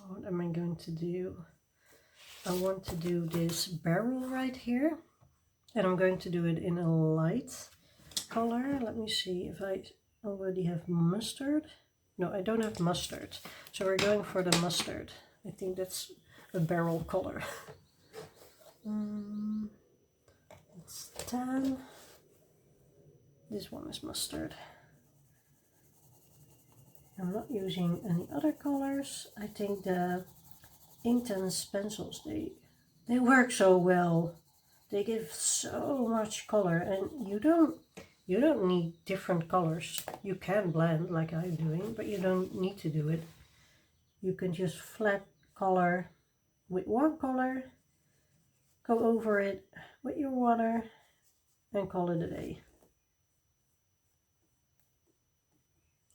What am I going to do? I want to do this barrel right here, and I'm going to do it in a light color. Let me see if I already have mustard. No, I don't have mustard, so we're going for the mustard. I think that's a barrel color. It's tan. This one is mustard. I'm not using any other colors. I think the inktense pencils, they work so well. They give so much color, and you don't need different colors. You can blend like I'm doing, but you don't need to do it. You can just flat color with one color, go over it with your water, and call it a day.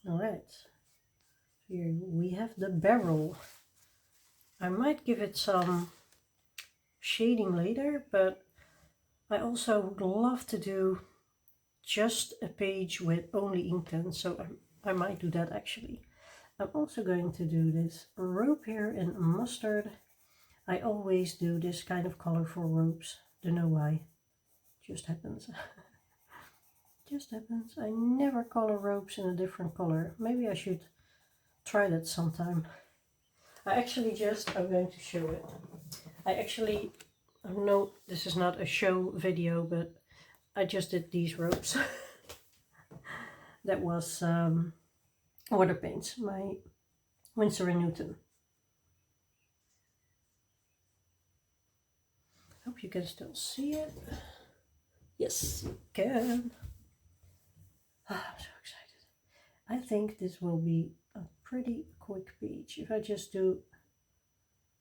Alright, here we have the barrel. I might give it some shading later, but I also would love to do just a page with only inktense, so I might do that actually. I'm also going to do this rope here in mustard. I always do this kind of color for ropes. Don't know why. Just happens. Just happens. I never color ropes in a different color. Maybe I should try that sometime. I'm going to show it. I know this is not a show video, but I just did these ropes. That was water paints, my Winsor & Newton. Hope you can still see it. Yes, you can. I'm so excited. I think this will be a pretty quick page. If I just do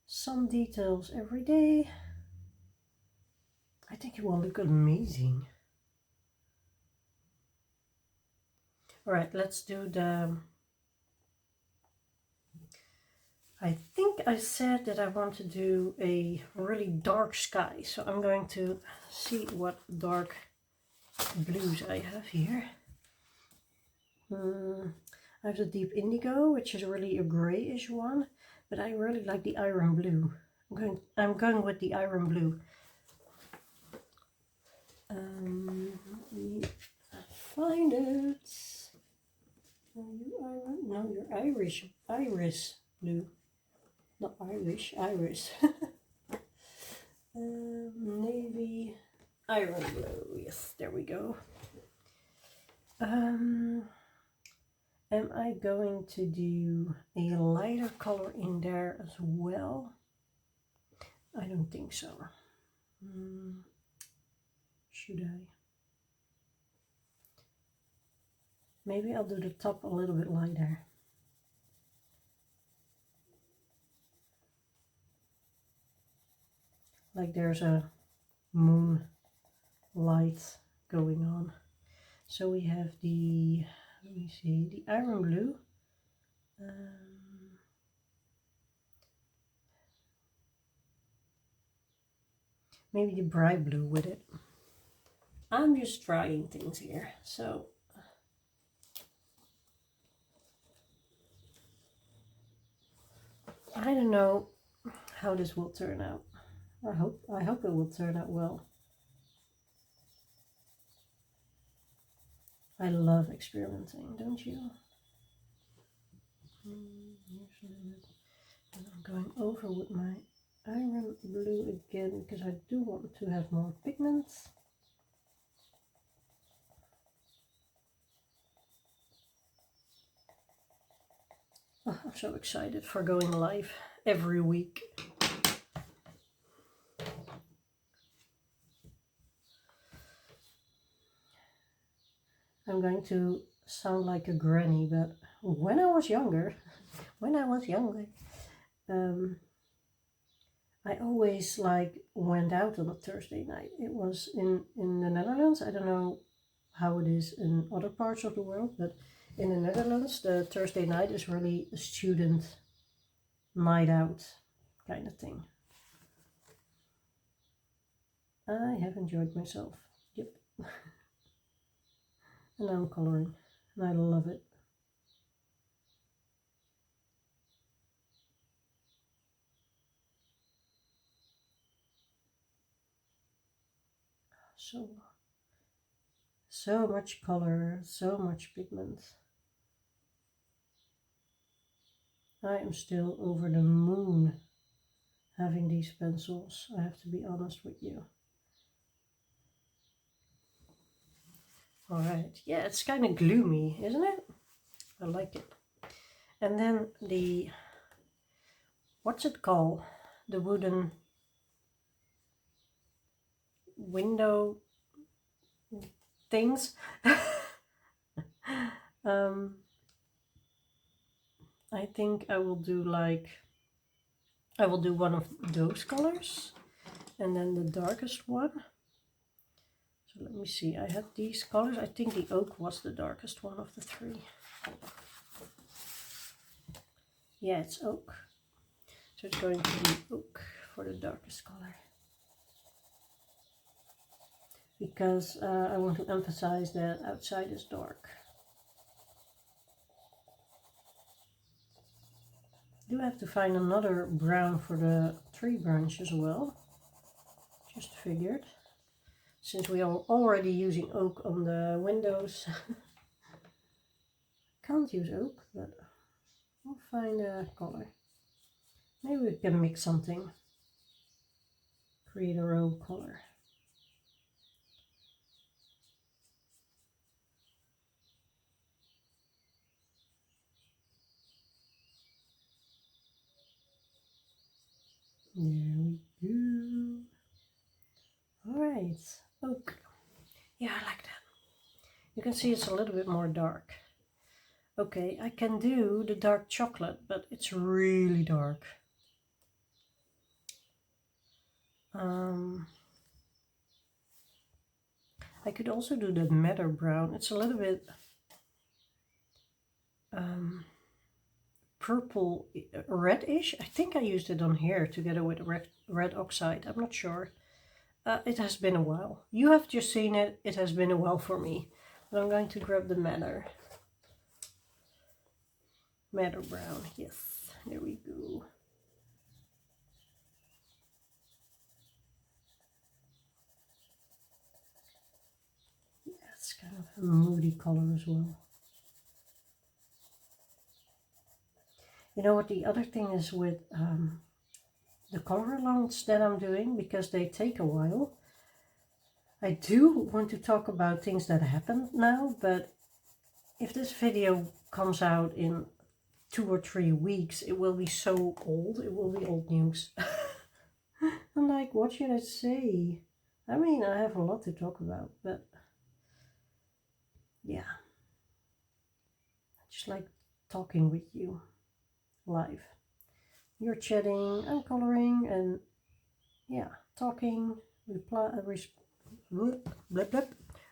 some details every day, I think it will look amazing. Alright, let's do the... I think I said that I want to do a really dark sky, so I'm going to see what dark blues I have here. I have the deep indigo, which is really a grayish one, but I really like the iron blue. I'm going with the iron blue. Let me find it. Are you Irish? No, you're Irish. Iris blue. Not Irish, Iris. Navy iron blue. Yes, there we go. Am I going to do a lighter color in there as well? I don't think so. Should I? Maybe I'll do the top a little bit lighter. Like there's a moon light going on. So we have the, let me see, the iron blue. Maybe the bright blue with it. I'm just trying things here, so I don't know how this will turn out. I hope it will turn out well. I love experimenting, don't you? Here's a little bit. And I'm going over with my iron blue again because I do want to have more pigments. Oh, I'm so excited for going live every week. I'm going to sound like a granny, but when I was younger, I always like went out on a Thursday night. It was in the Netherlands. I don't know how it is in other parts of the world, but in the Netherlands, the Thursday night is really a student night out kind of thing. I have enjoyed myself. Yep. And I'm coloring, and I love it. So much color, so much pigment. I am still over the moon having these pencils, I have to be honest with you. Alright, yeah, it's kind of gloomy, isn't it? I like it. And then the, what's it called? The wooden window things. I think I will do one of those colors and then the darkest one. So let me see, I had these colors. I think the oak was the darkest one of the three. Yeah, it's oak. So it's going to be oak for the darkest color. Because I want to emphasize that outside is dark. Do have to find another brown for the tree branch as well. Just figured. Since we are already using oak on the windows. Can't use oak, but we'll find a color. Maybe we can mix something. Create our own color. There we go. Alright, oak. Yeah, I like that. You can see it's a little bit more dark. Okay, I can do the dark chocolate, but it's really dark. I could also do the madder brown. It's a little bit purple reddish. I think I used it on here together with red oxide. I'm not sure. It has been a while. You have just seen it. It has been a while for me. But I'm going to grab the madder brown. Yes, there we go. It's kind of a moody color as well. You know what the other thing is with the color alongs that I'm doing, because they take a while. I do want to talk about things that happened now, but if this video comes out in 2 or 3 weeks, it will be so old. It will be old news. I'm like, what should I say? I mean, I have a lot to talk about, but yeah. I just like talking with you live. You're chatting, I'm coloring, and yeah, talking,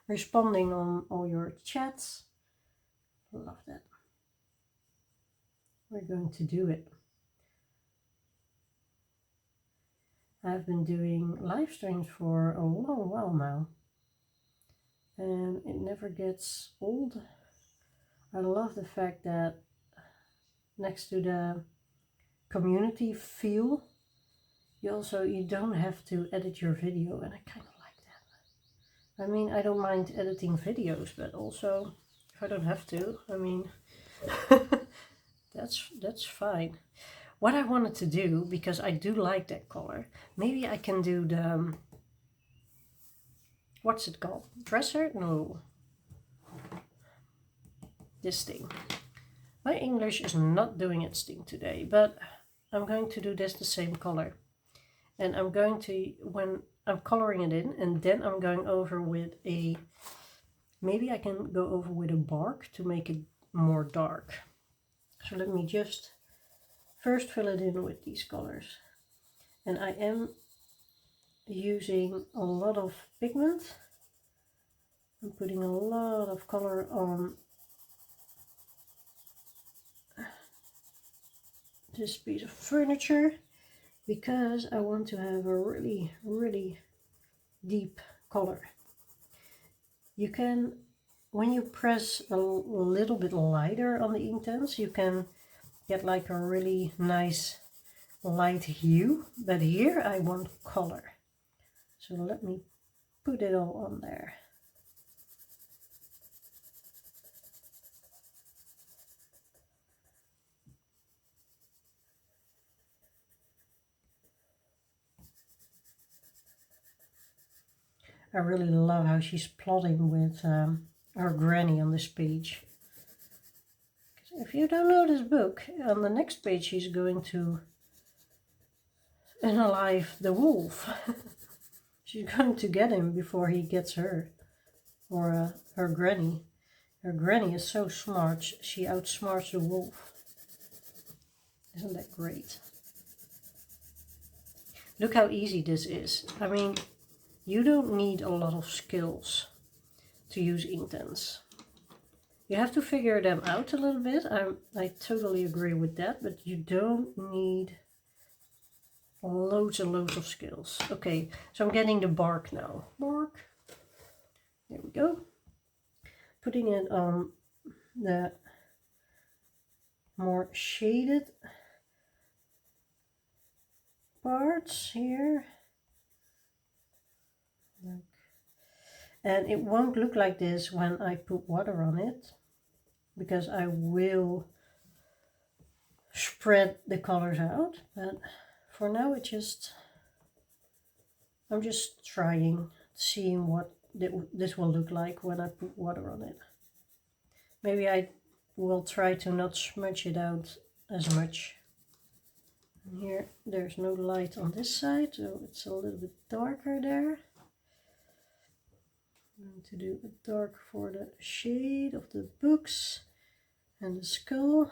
responding on all your chats. Love that. We're going to do it. I've been doing live streams for a long while now, and it never gets old. I love the fact that next to the community feel, you don't have to edit your video, and I kind of like that. I mean, I don't mind editing videos, but also if I don't have to, I mean, that's fine. What I wanted to do, because I do like that color, maybe I can do the, what's it called? Dresser? No. This thing. My English is not doing its thing today, but I'm going to do this the same color. And I'm going to, when I'm coloring it in, and then I'm going over with a, maybe I can go over with a bark to make it more dark. So let me just first fill it in with these colors. And I am using a lot of pigment. I'm putting a lot of color on this piece of furniture, because I want to have a really, really deep color. You can, when you press a little bit lighter on the inktense, you can get like a really nice light hue, but here I want color. So let me put it all on there. I really love how she's plotting with her granny on this page. If you don't know this book, on the next page she's going to unalive the wolf. She's going to get him before he gets her, or her granny. Her granny is so smart, she outsmarts the wolf. Isn't that great? Look how easy this is. I mean, you don't need a lot of skills to use inktense. You have to figure them out a little bit. I totally agree with that, but you don't need loads and loads of skills. Okay, so I'm getting the bark now. Bark. There we go. Putting it on the more shaded parts here. And it won't look like this when I put water on it, because I will spread the colors out. But for now, I'm just trying, seeing what this will look like when I put water on it. Maybe I will try to not smudge it out as much. And here, there's no light on this side, so it's a little bit darker there. I'm going to do a dark for the shade of the books and the skull.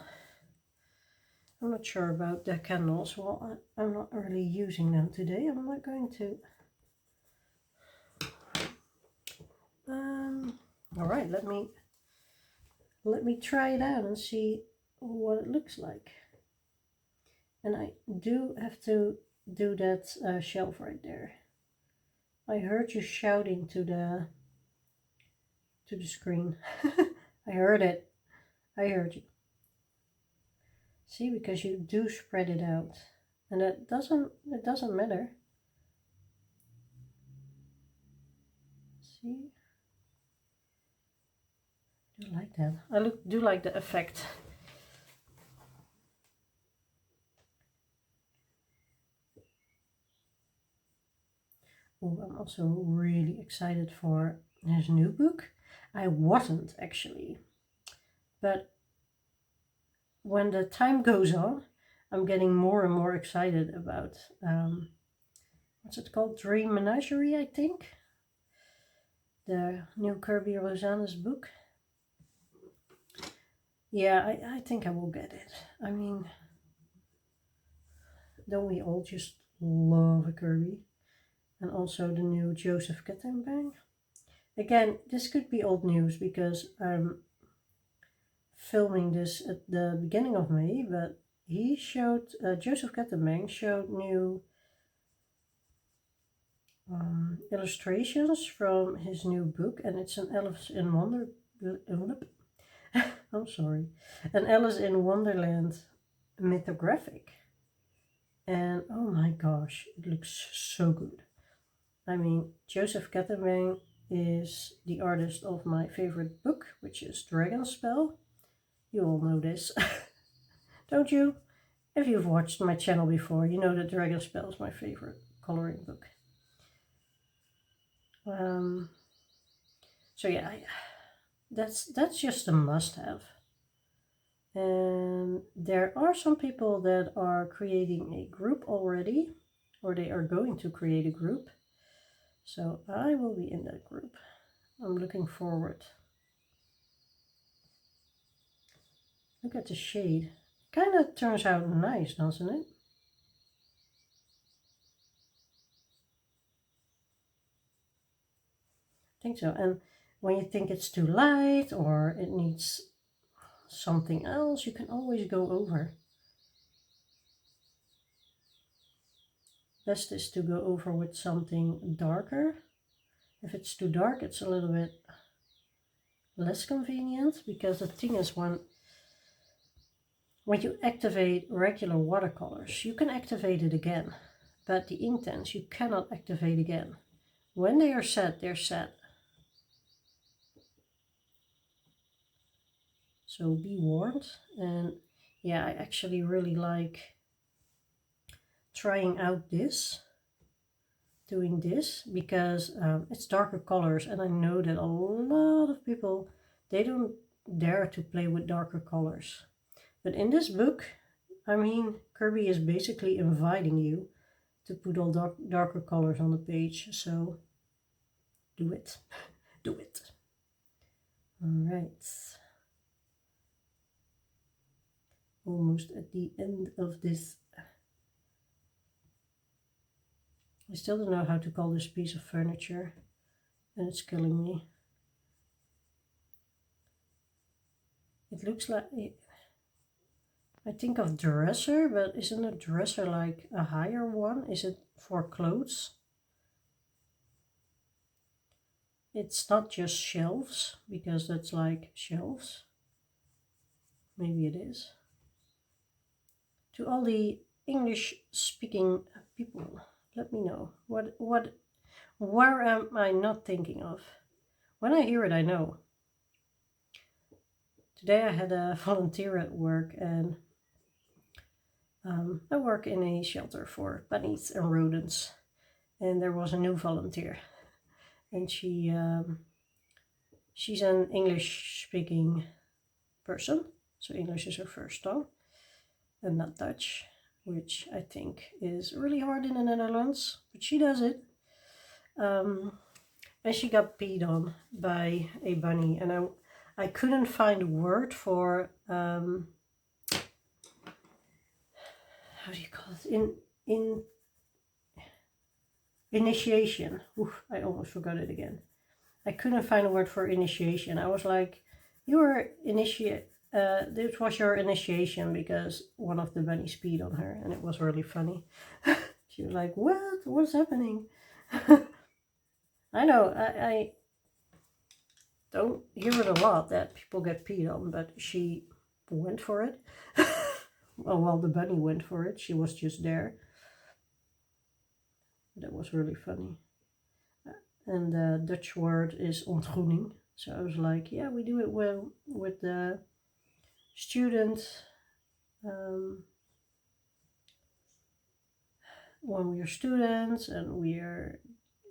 I'm not sure about the candles. Well, I'm not really using them today. I'm not going to. All right, let me try it out and see what it looks like. And I do have to do that shelf right there. I heard you shouting to the screen. I heard it. I heard you. See, because you do spread it out, and it doesn't matter. See, I do like that. I do like the effect. Oh, I'm also really excited for his new book. I wasn't actually, but when the time goes on, I'm getting more and more excited about what's it called? Dream Menagerie, I think. The new Kerby Rosanes book. Yeah, I think I will get it. I mean, don't we all just love a Kirby? And also the new Joseph Kettenbang. Again, this could be old news because I'm filming this at the beginning of May, but he showed, Joseph Kettenbang showed new illustrations from his new book, and it's an Alice in Wonder. I'm sorry, an Alice in Wonderland mythographic, and oh my gosh, it looks so good. I mean, Joseph Kettenbang is the artist of my favorite book, which is Dragon Spell. You all know this, don't you? If you've watched my channel before, you know that Dragon Spell is my favorite coloring book. So yeah, that's just a must-have. And there are some people that are creating a group already, or they are going to create a group. So I will be in that group. I'm looking forward. Look at the shade. Kind of turns out nice, doesn't it? I think so. And when you think it's too light or it needs something else, you can always go over. Best is to go over with something darker. If it's too dark, it's a little bit less convenient, because the thing is, when you activate regular watercolors, you can activate it again, but the inktense you cannot activate again. When they are set, they're set. So be warned. And yeah, I actually really like trying out doing this, because it's darker colors, and I know that a lot of people, they don't dare to play with darker colors. But in this book, I mean, Kerby is basically inviting you to put all darker colors on the page, so do it. Do it. Alright. Almost at the end of this. I still don't know how to call this piece of furniture, and it's killing me. It looks like, I think of dresser, but isn't a dresser like a higher one? Is it for clothes? It's not just shelves, because that's like shelves. Maybe it is. To all the English speaking people, let me know. Where am I not thinking of? When I hear it, I know. Today I had a volunteer at work, and I work in a shelter for bunnies and rodents, and there was a new volunteer, and she's an English speaking person, so English is her first tongue and not Dutch, which I think is really hard in the Netherlands, but she does it. And she got peed on by a bunny, and I couldn't find a word for how do you call it? In initiation. Oof, I almost forgot it again. I couldn't find a word for initiation. I was like, this was your initiation, because one of the bunnies peed on her, and it was really funny. She was like, what's happening? I know, I don't hear it a lot that people get peed on, but she went for it. Well, the bunny went for it. She was just there. That was really funny. And the Dutch word is ontgroening, So I was like, yeah, we do it well with the students when we are students, and we are,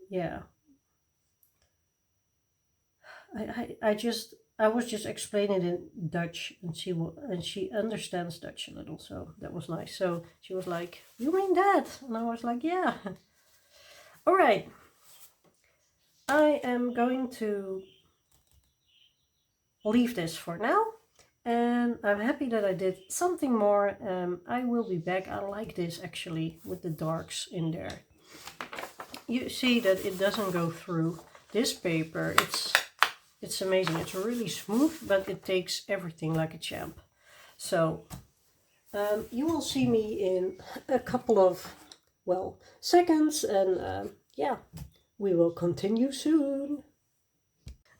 yeah. I was just explaining in Dutch, and she understands Dutch a little, so that was nice. So she was like, "You mean that?" And I was like, "Yeah." All right. I am going to leave this for now, and I'm happy that I did something more. I will be back. I like this actually with the darks in there. You see that it doesn't go through this paper. It's amazing. It's really smooth, but it takes everything like a champ. So you will see me in a couple of, well, seconds, and yeah, we will continue soon.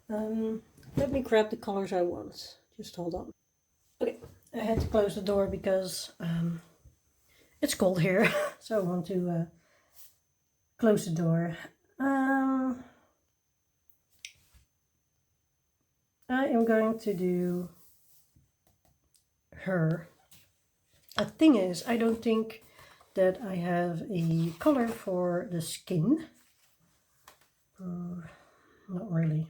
Let me grab the colors I want. Just hold on. Okay, I had to close the door because it's cold here, so I want to close the door. I am going to do her. The thing is, I don't think that I have a color for the skin. Not really.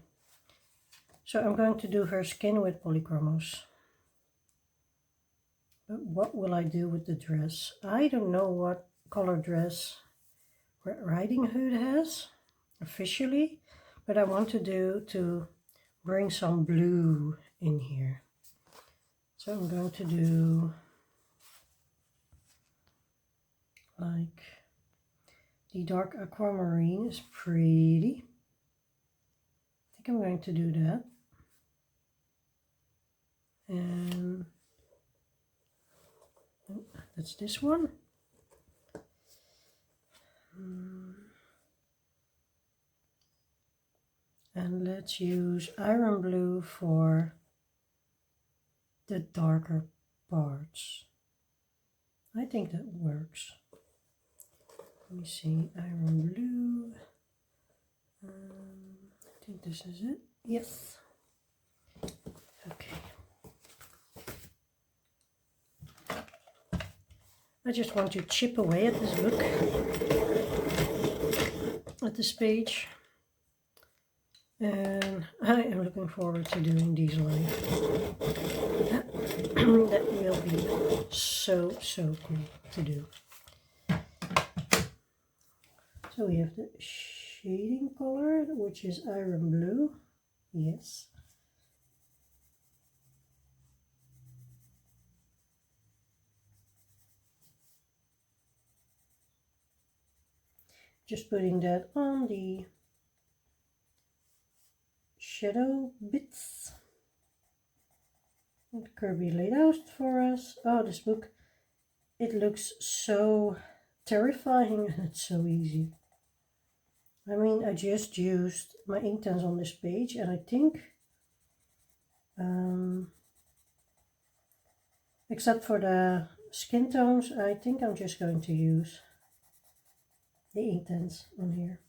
So I'm going to do her skin with polychromos. But what will I do with the dress? I don't know what color dress Red Riding Hood has officially, but I want to bring some blue in here. So I'm going to do like the dark aquamarine is pretty. I think I'm going to do that. And that's this one. And let's use iron blue for the darker parts. I think that works. Let me see, iron blue. I think this is it. Yes. Okay. I just want to chip away at this book, at this page. And I am looking forward to doing these lines. That will be so cool to do. So we have the shading color, which is iron blue. Yes. Just putting that on the shadow bits. And Kerby laid out for us. Oh, this book, it looks so terrifying and it's so easy. I mean, I just used my inktense on this page, and I think, except for the skin tones, I think I'm just going to use the inktense on here.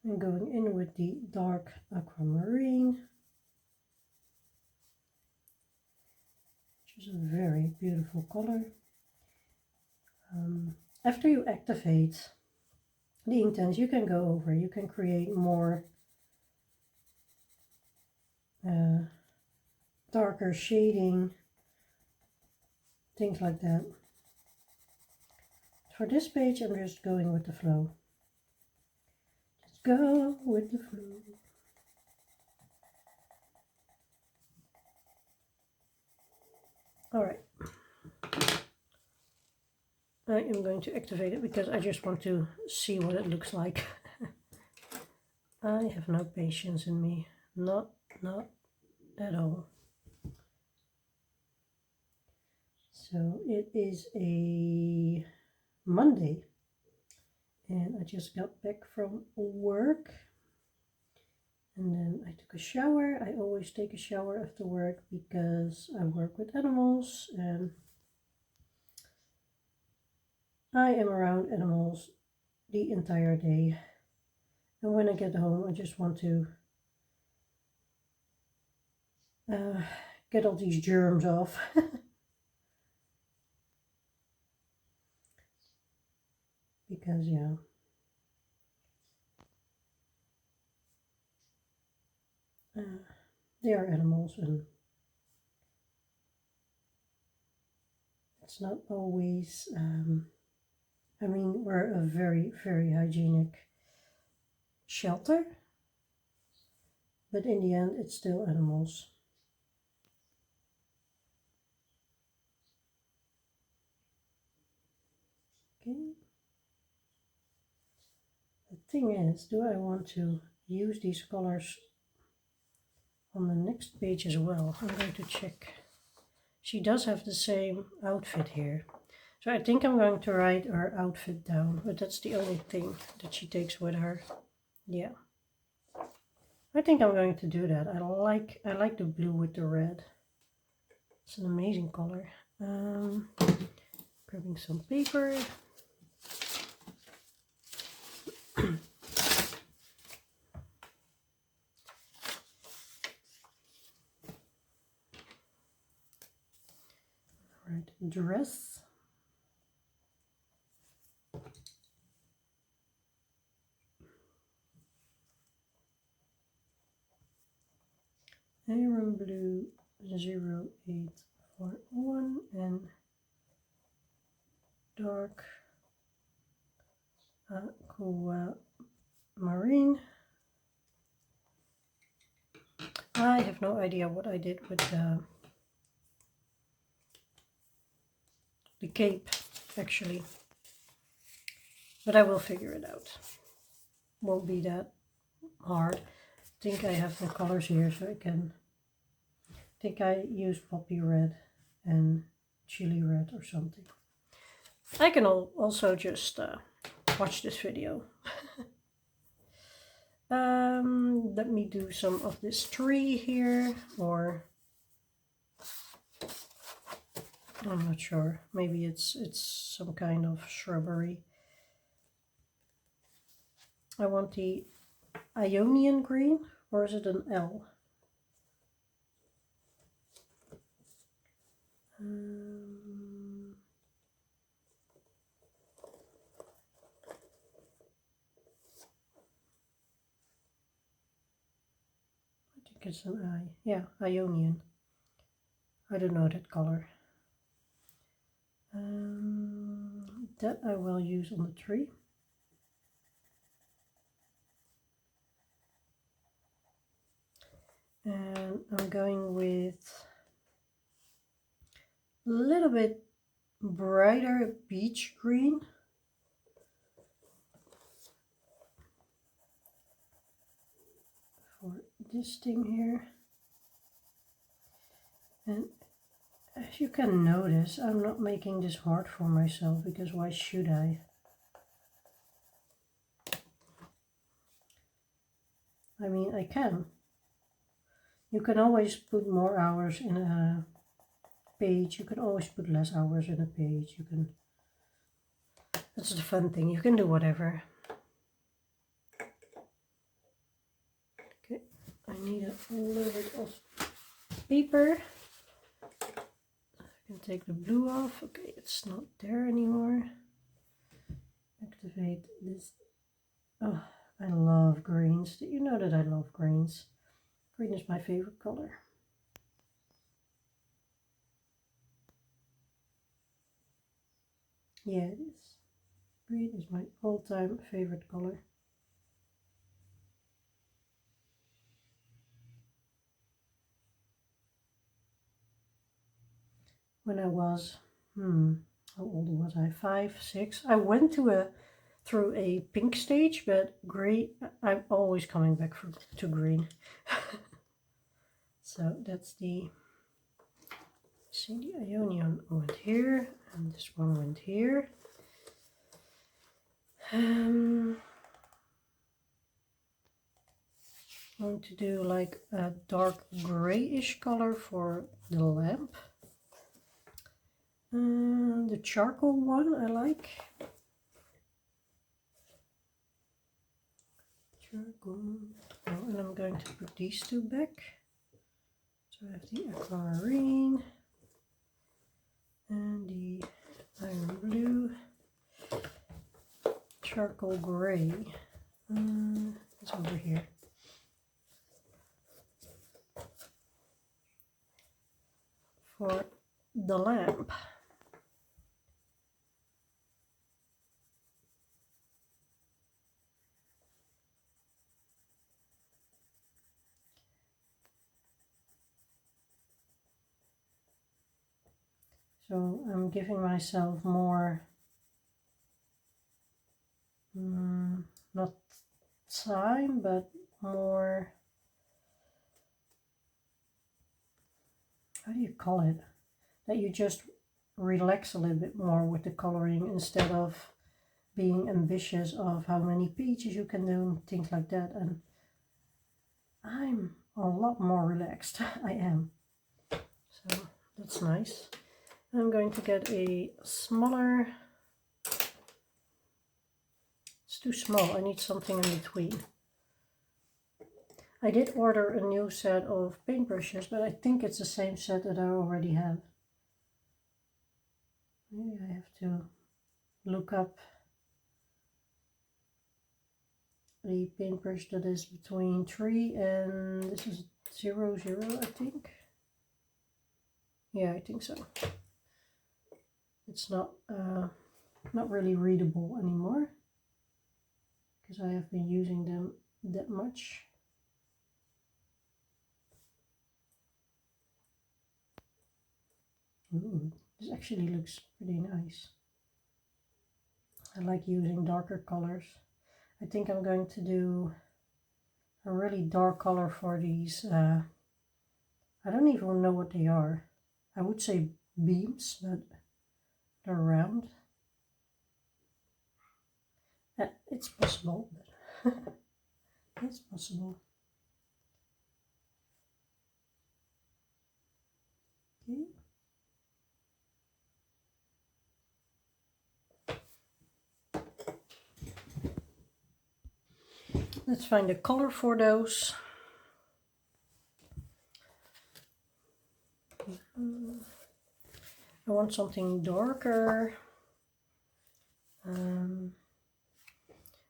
I'm going in with the dark aquamarine, which is a very beautiful color. After you activate the inktense, you can go over, you can create more darker shading, things like that. For this page, I'm just going with the flow. Just go with the flow. All right. I am going to activate it because I just want to see what it looks like. I have no patience in me. Not at all. So it is a Monday, and I just got back from work, and then I took a shower. I always take a shower after work because I work with animals and I am around animals the entire day. And when I get home, I just want to get all these germs off. Because, yeah. They are animals, and it's not always, I mean, we're a very, very hygienic shelter, but in the end, it's still animals. Okay. The thing is, do I want to use these colors on the next page as well? I'm going to check. She does have the same outfit here. So I think I'm going to write her outfit down, but that's the only thing that she takes with her. Yeah. I think I'm going to do that. I like the blue with the red. It's an amazing color. Grabbing some paper. Right, dress. Iron blue 0841 and dark aqua marine. I have no idea what I did with the cape actually, but I will figure it out. Won't be that hard. I think I have the colors here, so I think I used poppy red and chili red or something. I can also just watch this video. Let me do some of this tree here, or I'm not sure. Maybe it's some kind of shrubbery. I want the Ionian green, or is it an L? I think it's an I. Yeah, Ionian. I don't know that color. That I will use on the tree. And I'm going with a little bit brighter beach green. For this thing here. And as you can notice, I'm not making this hard for myself, because why should I? I mean, I can. You can always put more hours in a page. You can always put less hours in a page. You can. That's the fun thing. You can do whatever. Okay, I need a little bit of paper. I can take the blue off. Okay, it's not there anymore. Activate this. Oh, I love greens. You know that I love greens. Green is my favorite color. Yeah, it is. Green is my all-time favorite color. When I was, how old was I? 5, 6. I went through a pink stage, but gray, I'm always coming back to green. So that's the, see, the Ionian went here, and this one went here. I'm going to do like a dark grayish color for the lamp. The charcoal one I like. Charcoal. Oh, and I'm going to put these two back. So I have the aquamarine and the iron blue, charcoal gray. It's over here. For the lamp. So I'm giving myself more, not time, but more, how do you call it? That you just relax a little bit more with the coloring instead of being ambitious of how many pages you can do and things like that. And I'm a lot more relaxed. I am. So that's nice. I'm going to get a smaller. It's too small. I need something in between. I did order a new set of paintbrushes, but I think it's the same set that I already have. Maybe I have to look up the paintbrush that is between 3 and this is 0, 0, I think. Yeah, I think so. It's not really readable anymore because I have been using them that much. Ooh, this actually looks pretty nice. I like using darker colors. I think I'm going to do a really dark color for these. I don't even know what they are. I would say beams, but they're round. It's possible, but it's possible. Okay. Let's find a color for those. I want something darker.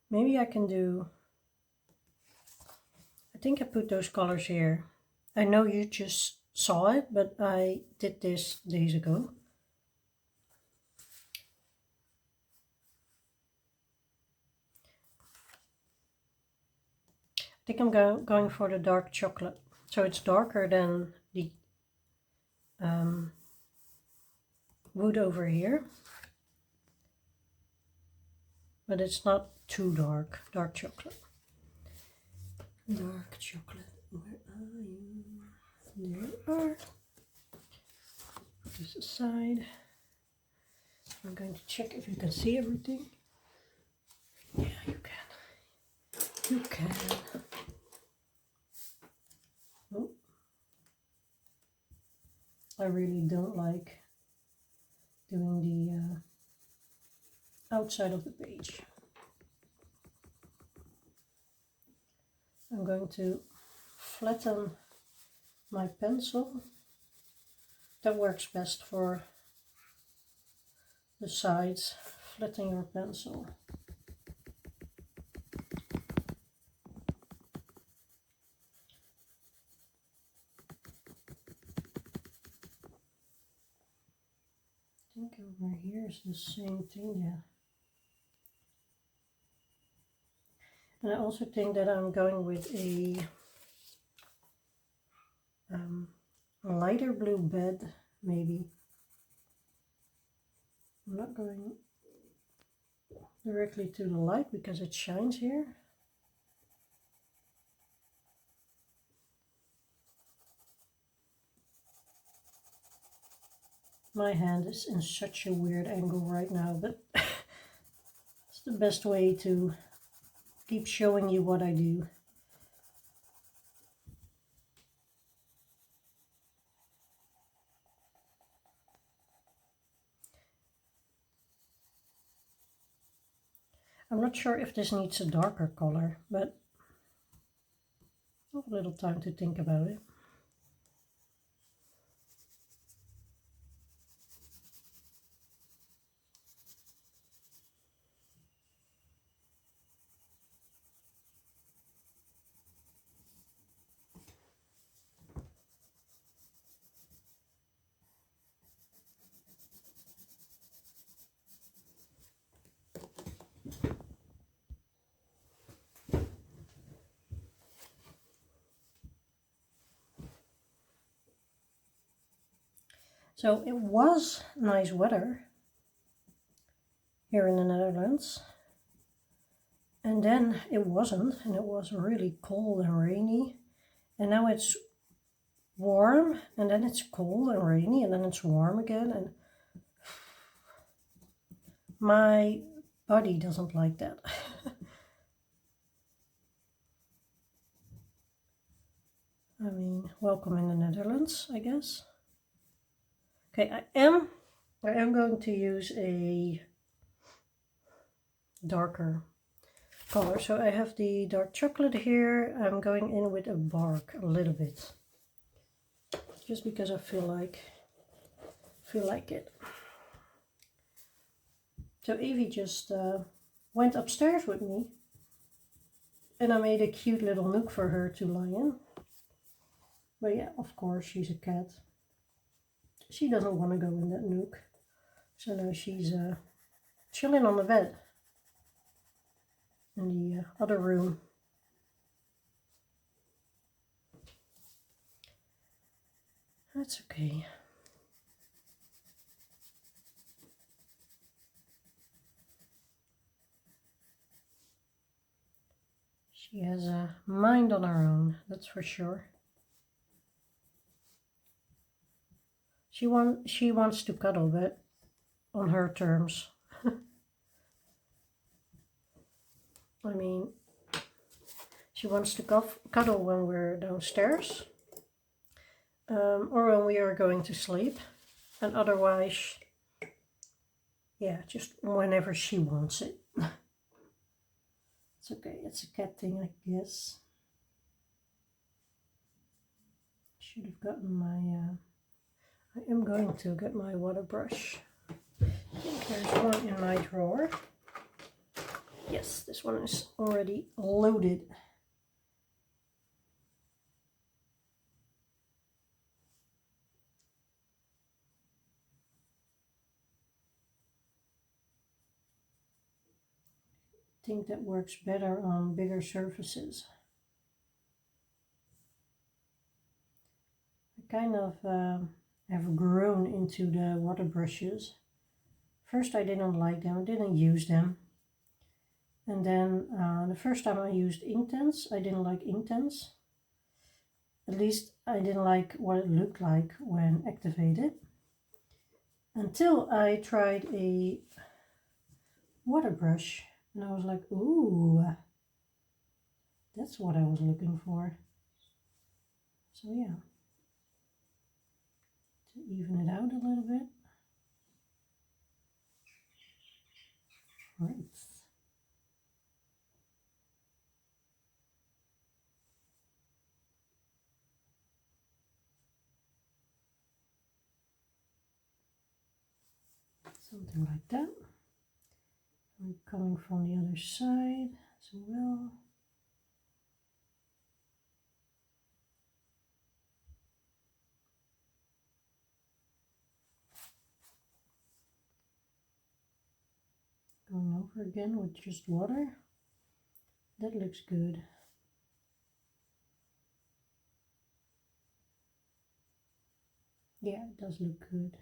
Maybe I can do, I think I put those colors here. I know you just saw it, but I did this days ago. I think I'm going for the dark chocolate. So it's darker than the wood over here. But it's not too dark. Dark chocolate. Dark chocolate. Where are you? There you are. Put this aside. I'm going to check if you can see everything. Yeah, you can. You can. Oh. I really don't like doing the outside of the page. I'm going to flatten my pencil. That works best for the sides. Flatten your pencil. I think over here is the same thing, yeah. And I also think that I'm going with a lighter blue bed, maybe. I'm not going directly to the light because it shines here. My hand is in such a weird angle right now, but it's the best way to keep showing you what I do. I'm not sure if this needs a darker color, but a little time to think about it. So it was nice weather here in the Netherlands, and then it wasn't, and it was really cold and rainy, and now it's warm, and then it's cold and rainy, and then it's warm again, and my body doesn't like that. I mean, welcome in the Netherlands, I guess. Okay, I am going to use a darker color. So I have the dark chocolate here. I'm going in with a bark a little bit, just because I feel like it. So Evie just went upstairs with me, and I made a cute little nook for her to lie in. But yeah, of course, she's a cat. She doesn't want to go in that nook. So now she's chilling on the bed in the other room. That's okay. She has a mind on her own, that's for sure. She wants to cuddle, but on her terms. I mean, she wants to cuddle when we're downstairs, or when we are going to sleep, and otherwise, yeah, just whenever she wants it. It's okay, it's a cat thing, I guess. Should have gotten my, I am going to get my water brush. I think there's one in my drawer. Yes, this one is already loaded. I think that works better on bigger surfaces. I kind of have grown into the water brushes. First I didn't like them, I didn't use them. And then the first time I used inktense, I didn't like inktense. At least I didn't like what it looked like when activated. Until I tried a water brush, and I was like, ooh, that's what I was looking for. So yeah, to even it out a little bit. Right. Something like that. I'm coming from the other side as well. Going over again with just water. That looks good. Yeah, it does look good.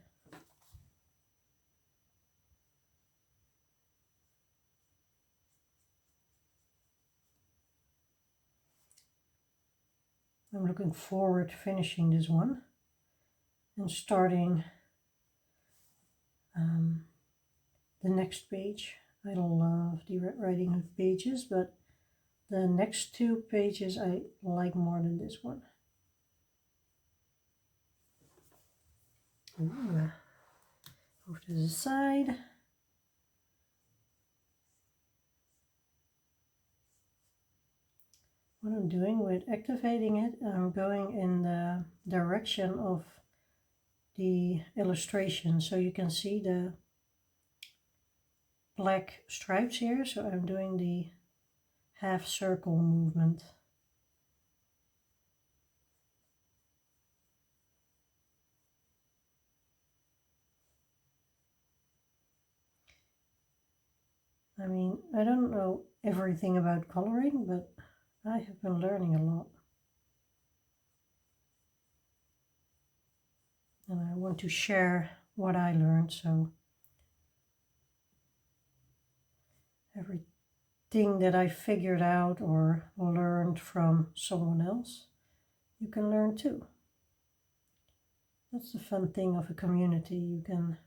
I'm looking forward to finishing this one and starting the next page. I love the writing hood pages, but the next two pages I like more than this one. Ooh. Over to the side. what I'm doing with activating it, I'm going in the direction of the illustration, so you can see the black stripes here. So I'm doing the half circle movement. I mean, I don't know everything about coloring, but I have been learning a lot. And I want to share what I learned, so everything that I figured out or learned from someone else, you can learn too. That's the fun thing of a community. You can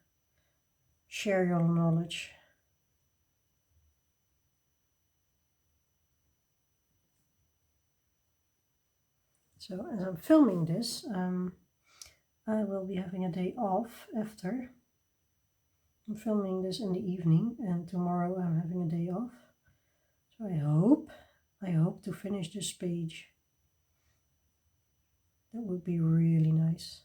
share your knowledge. So as I'm filming this, I will be having a day off after. I'm filming this in the evening, and tomorrow I'm having a day off. So I hope to finish this page. That would be really nice.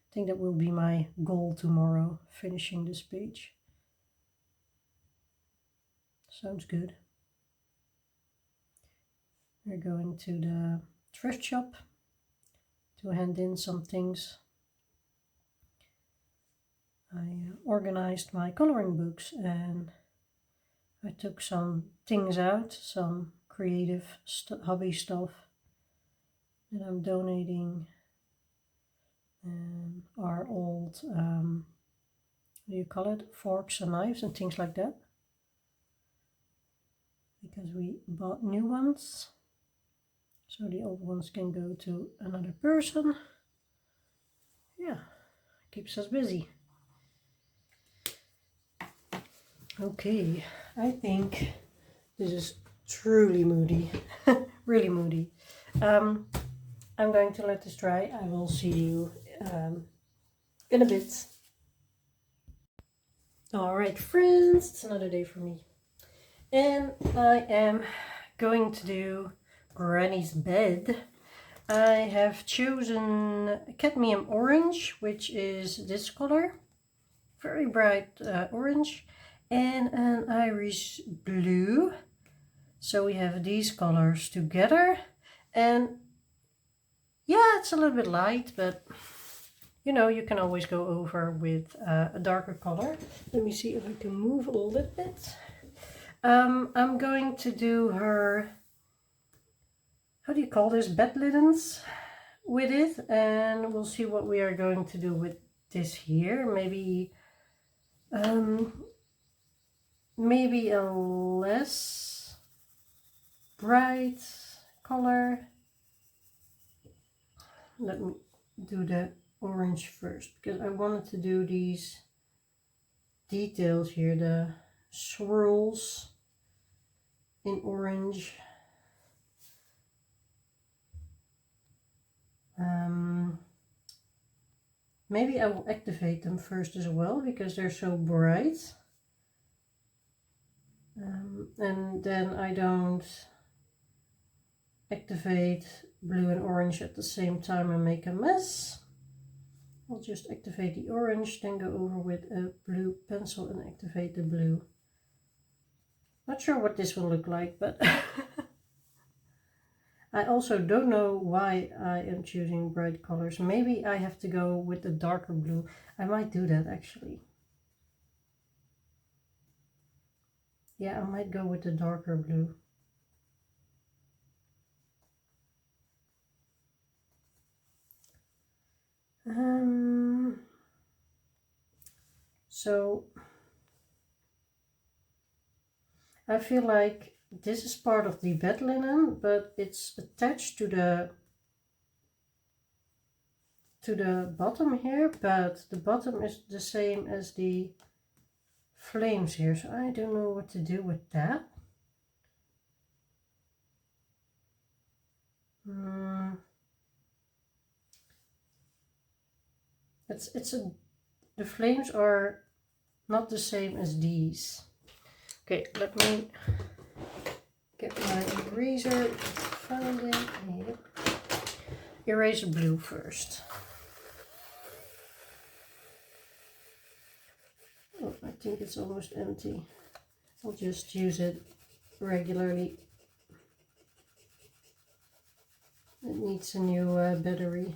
I think that will be my goal tomorrow, finishing this page. Sounds good. We're going to the thrift shop to hand in some things. I organized my coloring books and I took some things out, some creative hobby stuff that I'm donating, and our old, what do you call it, forks and knives and things like that, because we bought new ones, so the old ones can go to another person. Yeah, keeps us busy. Okay, I think this is truly moody, really moody. I'm going to let this dry. I will see you in a bit. Alright friends, it's another day for me. And I am going to do Granny's bed. I have chosen cadmium orange, which is this color. Very bright orange. And an Irish blue. So we have these colors together. And yeah, it's a little bit light, but you know, you can always go over with a darker color. Let me see if I can move a little bit. I'm going to do her, how do you call this, bed linens with it, and we'll see what we are going to do with this here. Maybe maybe a less bright color. Let me do the orange first, because I wanted to do these details here, the swirls in orange. Maybe I will activate them first as well, because they're so bright. And then I don't activate blue and orange at the same time and make a mess. I'll just activate the orange, then go over with a blue pencil and activate the blue. Not sure what this will look like, but I also don't know why I am choosing bright colors. Maybe I have to go with the darker blue. I might do that actually. Yeah, I might go with the darker blue. So I feel like this is part of the bed linen, but it's attached to the bottom here, but the bottom is the same as the flames here, so I don't know what to do with that. The flames are not the same as these. Okay, let me get my eraser, find it. Yep. Erase blue first. Oh, I think it's almost empty. I'll just use it regularly. It needs a new battery.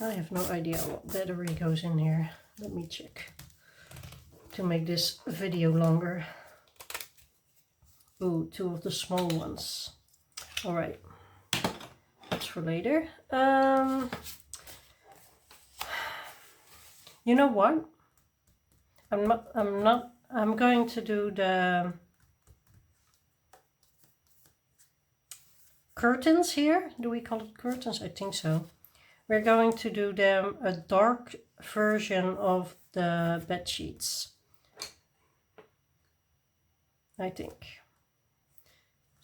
I have no idea what battery goes in here. Let me check to make this video longer. Ooh, 2 of the small ones. All right, that's for later. You know what? I'm going to do the curtains here. Do we call it curtains? I think so. We're going to do them a dark version of the bed sheets, I think.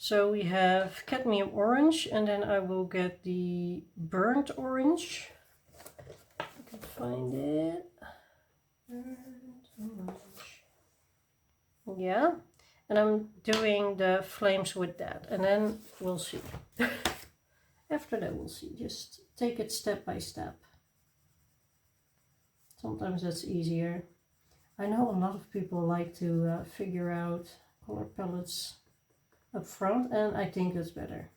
So we have cadmium orange, and then I will get the burnt orange. I can find it. Burnt orange. Yeah, and I'm doing the flames with that, and then we'll see. After that we'll see. Just take it step by step. Sometimes that's easier. I know a lot of people like to figure out color palettes up front, and I think that's better.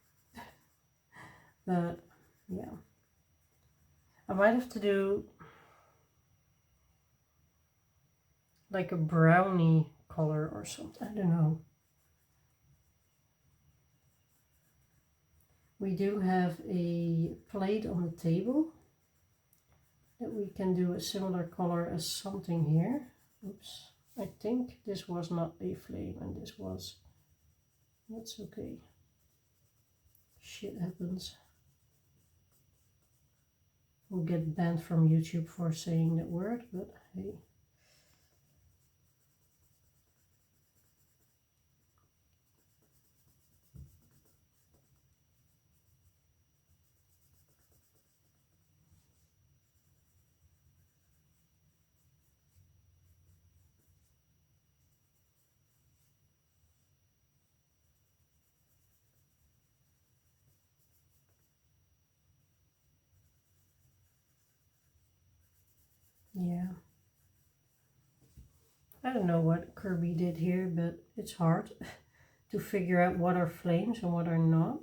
But yeah, I might have to do like a brownie color or something. I don't know. We do have a plate on the table that we can do a similar color as something here. Oops, I think this was not a flame and this was. That's okay. Shit happens. We'll get banned from YouTube for saying that word, but hey. Yeah. I don't know what Kerby did here, but it's hard to figure out what are flames and what are not.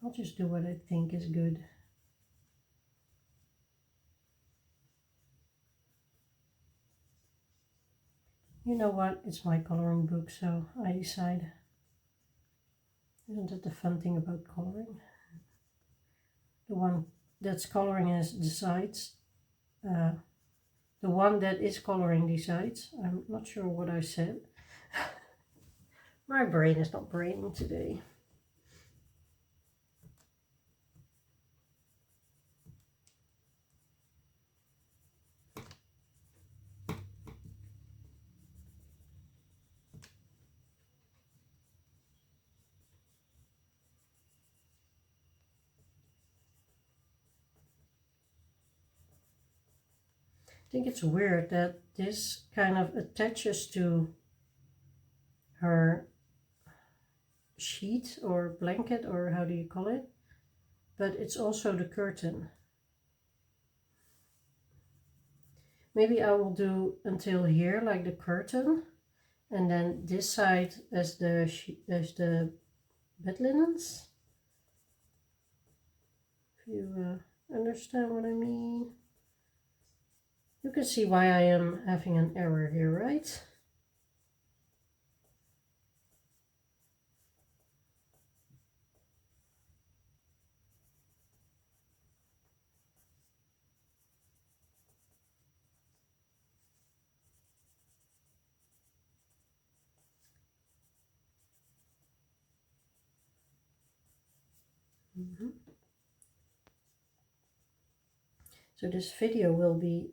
I'll just do what I think is good. You know what? It's my coloring book, so I decide. Isn't that the fun thing about coloring? The one that's coloring decides. The one that is coloring decides. I'm not sure what I said. My brain is not braining today. I think it's weird that this kind of attaches to her sheet or blanket, or how do you call it? But it's also the curtain. Maybe I will do until here, like the curtain, and then this side as the bed linens. If you understand what I mean. You can see why I am having an error here, right? So this video will be,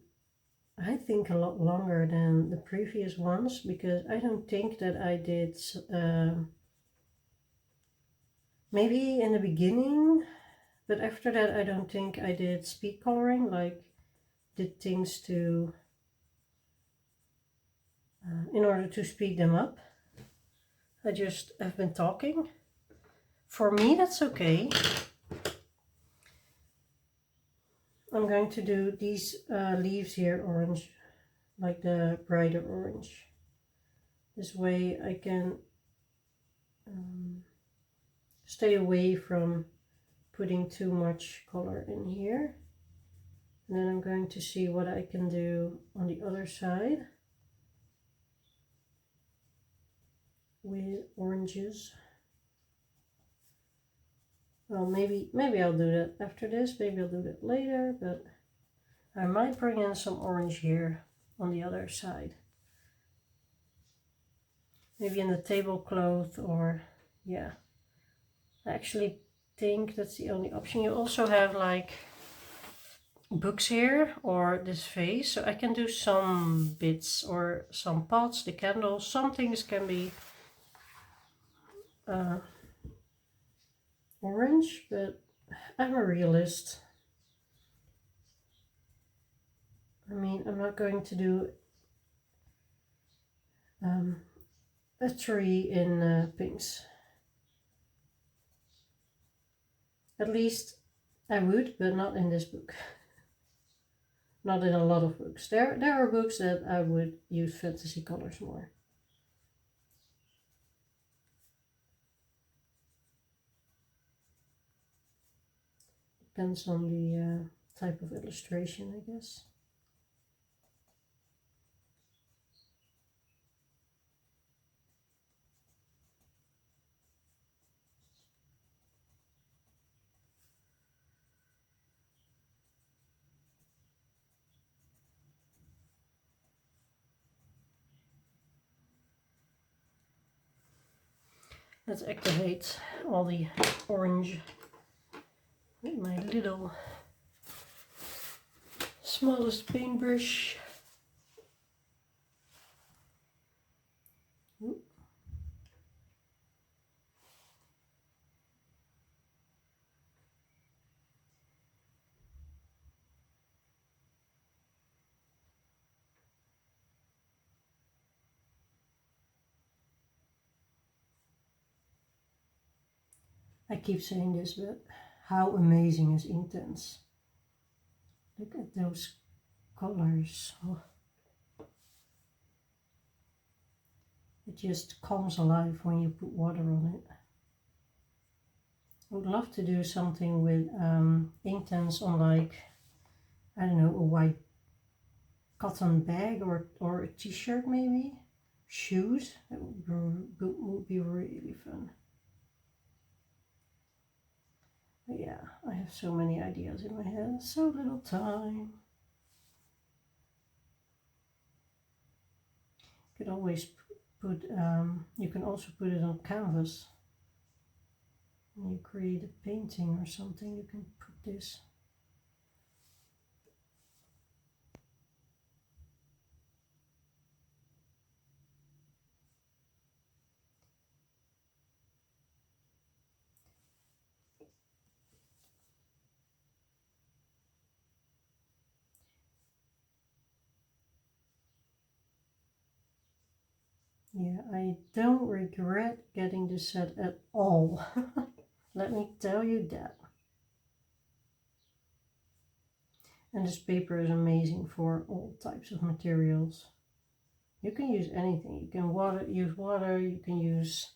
I think, a lot longer than the previous ones, because I don't think that I did, maybe in the beginning, but after that I don't think I did speed coloring like did things to, in order to speed them up. I just have been talking. For me, that's okay. I'm going to do these leaves here orange, like the brighter orange. This way I can stay away from putting too much color in here. And then I'm going to see what I can do on the other side with oranges. Well, maybe I'll do that after this, maybe I'll do that later, but I might bring in some orange here on the other side. Maybe in the tablecloth, or yeah. I actually think that's the only option. You also have like books here, or this vase, so I can do some bits, or some pots, the candles, some things can be orange, but I'm a realist. I mean, I'm not going to do a tree in pinks. At least I would, but not in this book. Not in a lot of books. There are books that I would use fantasy colors more. Depends on the type of illustration, I guess. Let's activate all the orange with my little smallest paintbrush. I keep saying this, but how amazing is Inktense? Look at those colors. Oh. It just comes alive when you put water on it. I would love to do something with Inktense on, like, I don't know, a white cotton bag, or a t-shirt maybe. Shoes, that would be really fun. But yeah, I have so many ideas in my head, so little time. You could always put, you can also put it on canvas. When you create a painting or something, you can put this. Yeah, I don't regret getting this set at all. Let me tell you that. And this paper is amazing for all types of materials. You can use anything. You can use water, you can use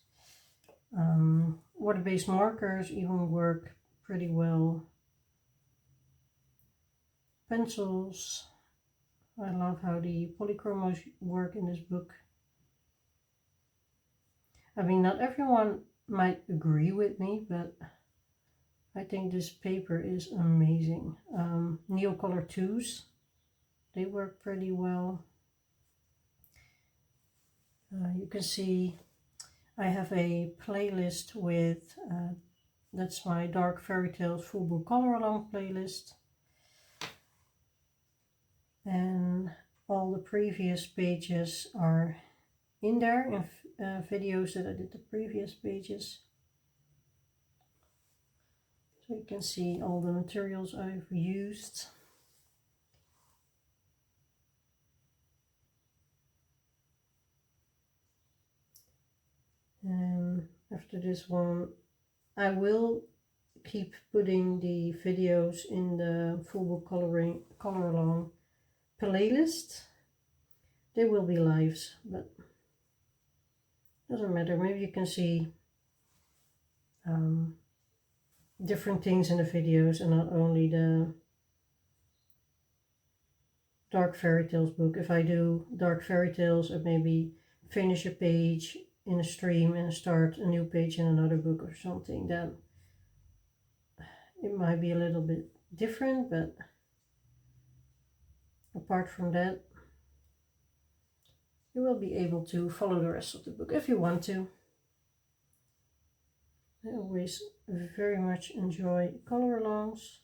water-based markers, even work pretty well. Pencils. I love how the polychromos work in this book. I mean, not everyone might agree with me, but I think this paper is amazing. Neocolor 2s, they work pretty well. You can see I have a playlist with, that's my Dark Fairytales full book color along playlist. And all the previous pages are in there, in videos that I did the previous pages. So you can see all the materials I've used. after this one. I will keep putting the videos in the full book color along playlist. They will be lives, but doesn't matter. Maybe you can see different things in the videos and not only the Dark Fairytales book. If I do Dark Fairytales, I maybe finish a page in a stream and start a new page in another book or something, then it might be a little bit different, but apart from that, you will be able to follow the rest of the book if you want to. I always very much enjoy color alongs.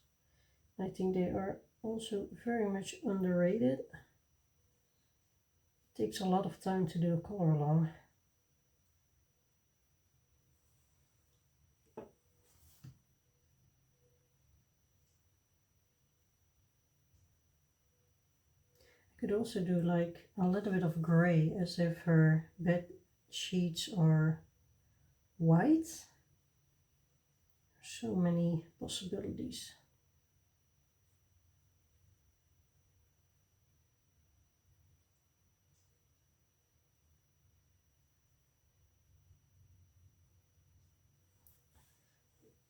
I think they are also very much underrated. It takes a lot of time to do a color along. Could also do like a little bit of gray, as if her bed sheets are white. So many possibilities.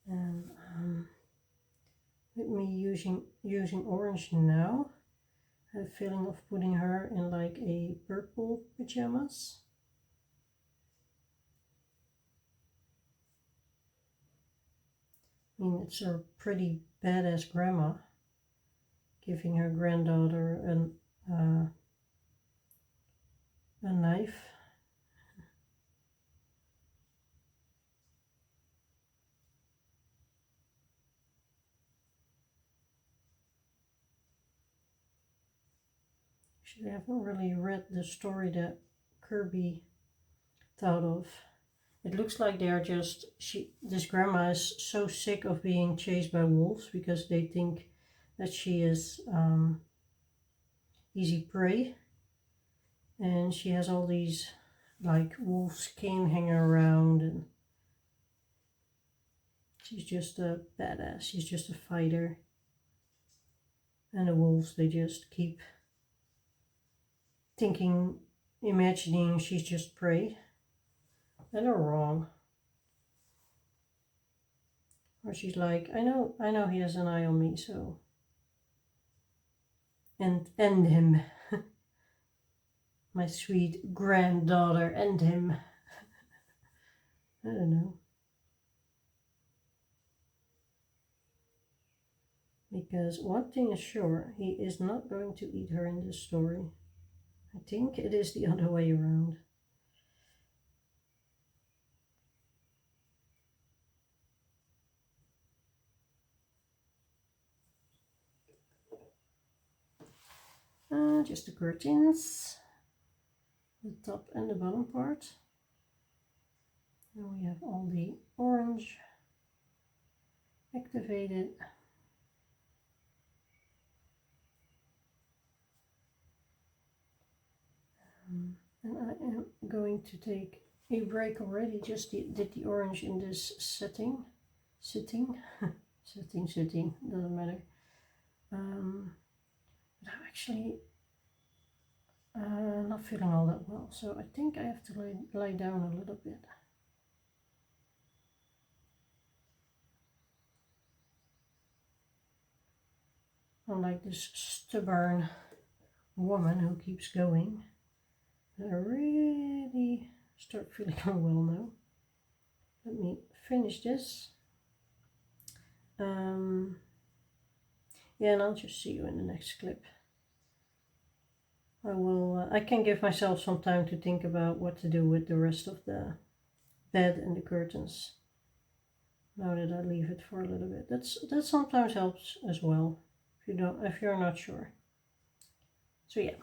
And with me using orange now, I have a feeling of putting her in like a purple pajamas. I mean, it's a pretty badass grandma giving her granddaughter a knife. Actually, I haven't really read the story that Kerby thought of. It looks like they are just, this grandma is so sick of being chased by wolves because they think that she is easy prey. And she has all these like wolf skin hanging around, and she's just a badass. She's just a fighter. And the wolves, they just keep imagining she's just prey. And they're wrong. Or she's like, I know he has an eye on me, so end him. My sweet granddaughter, end him. I don't know. Because one thing is sure, he is not going to eat her in this story. I think it is the other way around. Just the curtains, the top and the bottom part. Now we have all the orange activated. And I am going to take a break already. Just did the orange in this sitting, doesn't matter. But I'm actually not feeling all that well, so I think I have to lie down a little bit. I'm like this stubborn woman who keeps going. I really start feeling unwell now. Let me finish this. Yeah, and I'll just see you in the next clip. I can give myself some time to think about what to do with the rest of the bed and the curtains. Now that I leave it for a little bit. That sometimes helps as well, if you're not sure. So yeah,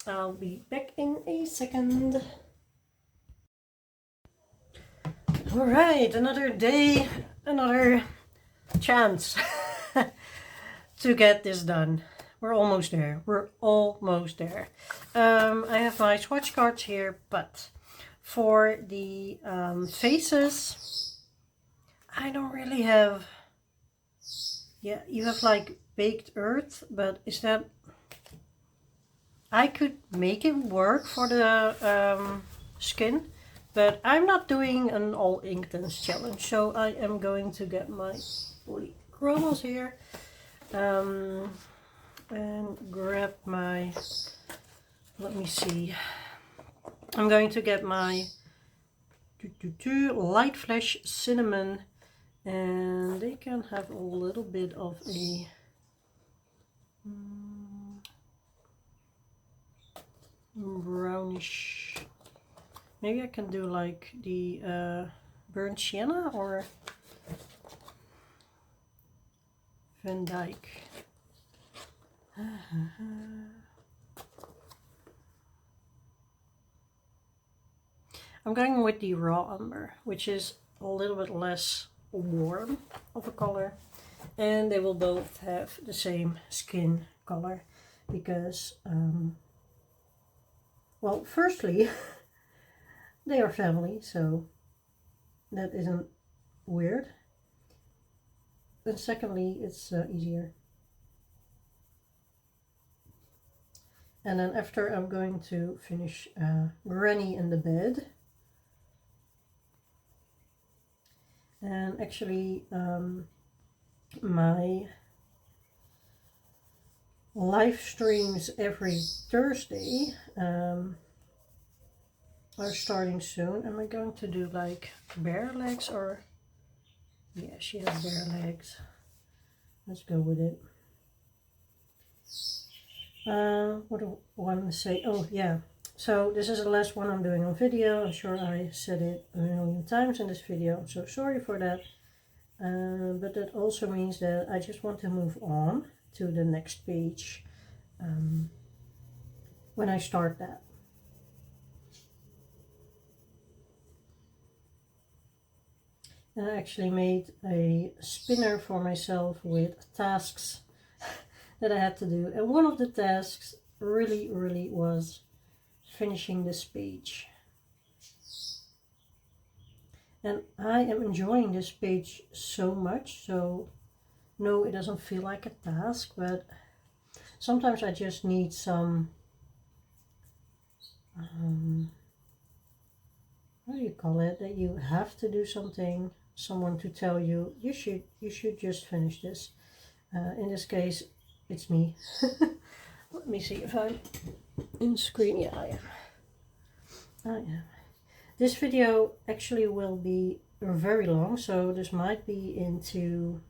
I'll be back in a second. All right, another day, another chance to get this done. We're almost there. I have my swatch cards here, but For the faces, I don't really have, yeah, you have like baked earth, but is that, I could make it work for the skin, but I'm not doing an all inktense challenge, so I am going to get my polychromos here and grab my, let me see, I'm going to get my light flash cinnamon, and they can have a little bit of a brownish. Maybe I can do like the burnt sienna or Van Dyke. I'm going with the raw umber, which is a little bit less warm of a color, and they will both have the same skin color because, well, firstly, they are family, so that isn't weird. And secondly, it's easier. And then after, I'm going to finish Granny in the Bed. And actually, my live streams every Thursday are starting soon. Am I going to do like bare legs or? Yeah, she has bare legs. Let's go with it. What do I want to say? Oh yeah, so this is the last one I'm doing on video. I'm sure I said it a million times in this video. I'm so sorry for that. But that also means that I just want to move on to the next page when I start that. And I actually made a spinner for myself with tasks that I had to do. And one of the tasks really was finishing this page. And I am enjoying this page so much, so no, it doesn't feel like a task, but sometimes I just need some, what do you call it, that you have to do something, someone to tell you, you should just finish this. In this case, it's me. Let me see if I'm in screen. Yeah, I am. This video actually will be very long, so this might be into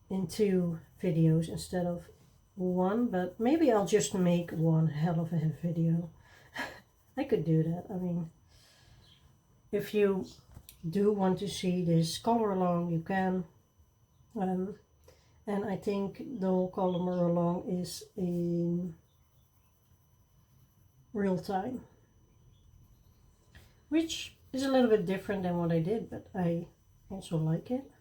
in 2 videos instead of 1, but maybe I'll just make one hell of a video. I could do that. I mean, if you do want to see this color along, you can. And I think the whole color along is in real time, which is a little bit different than what I did, but I also like it.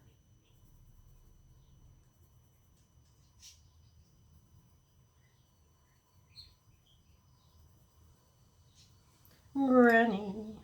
Granny.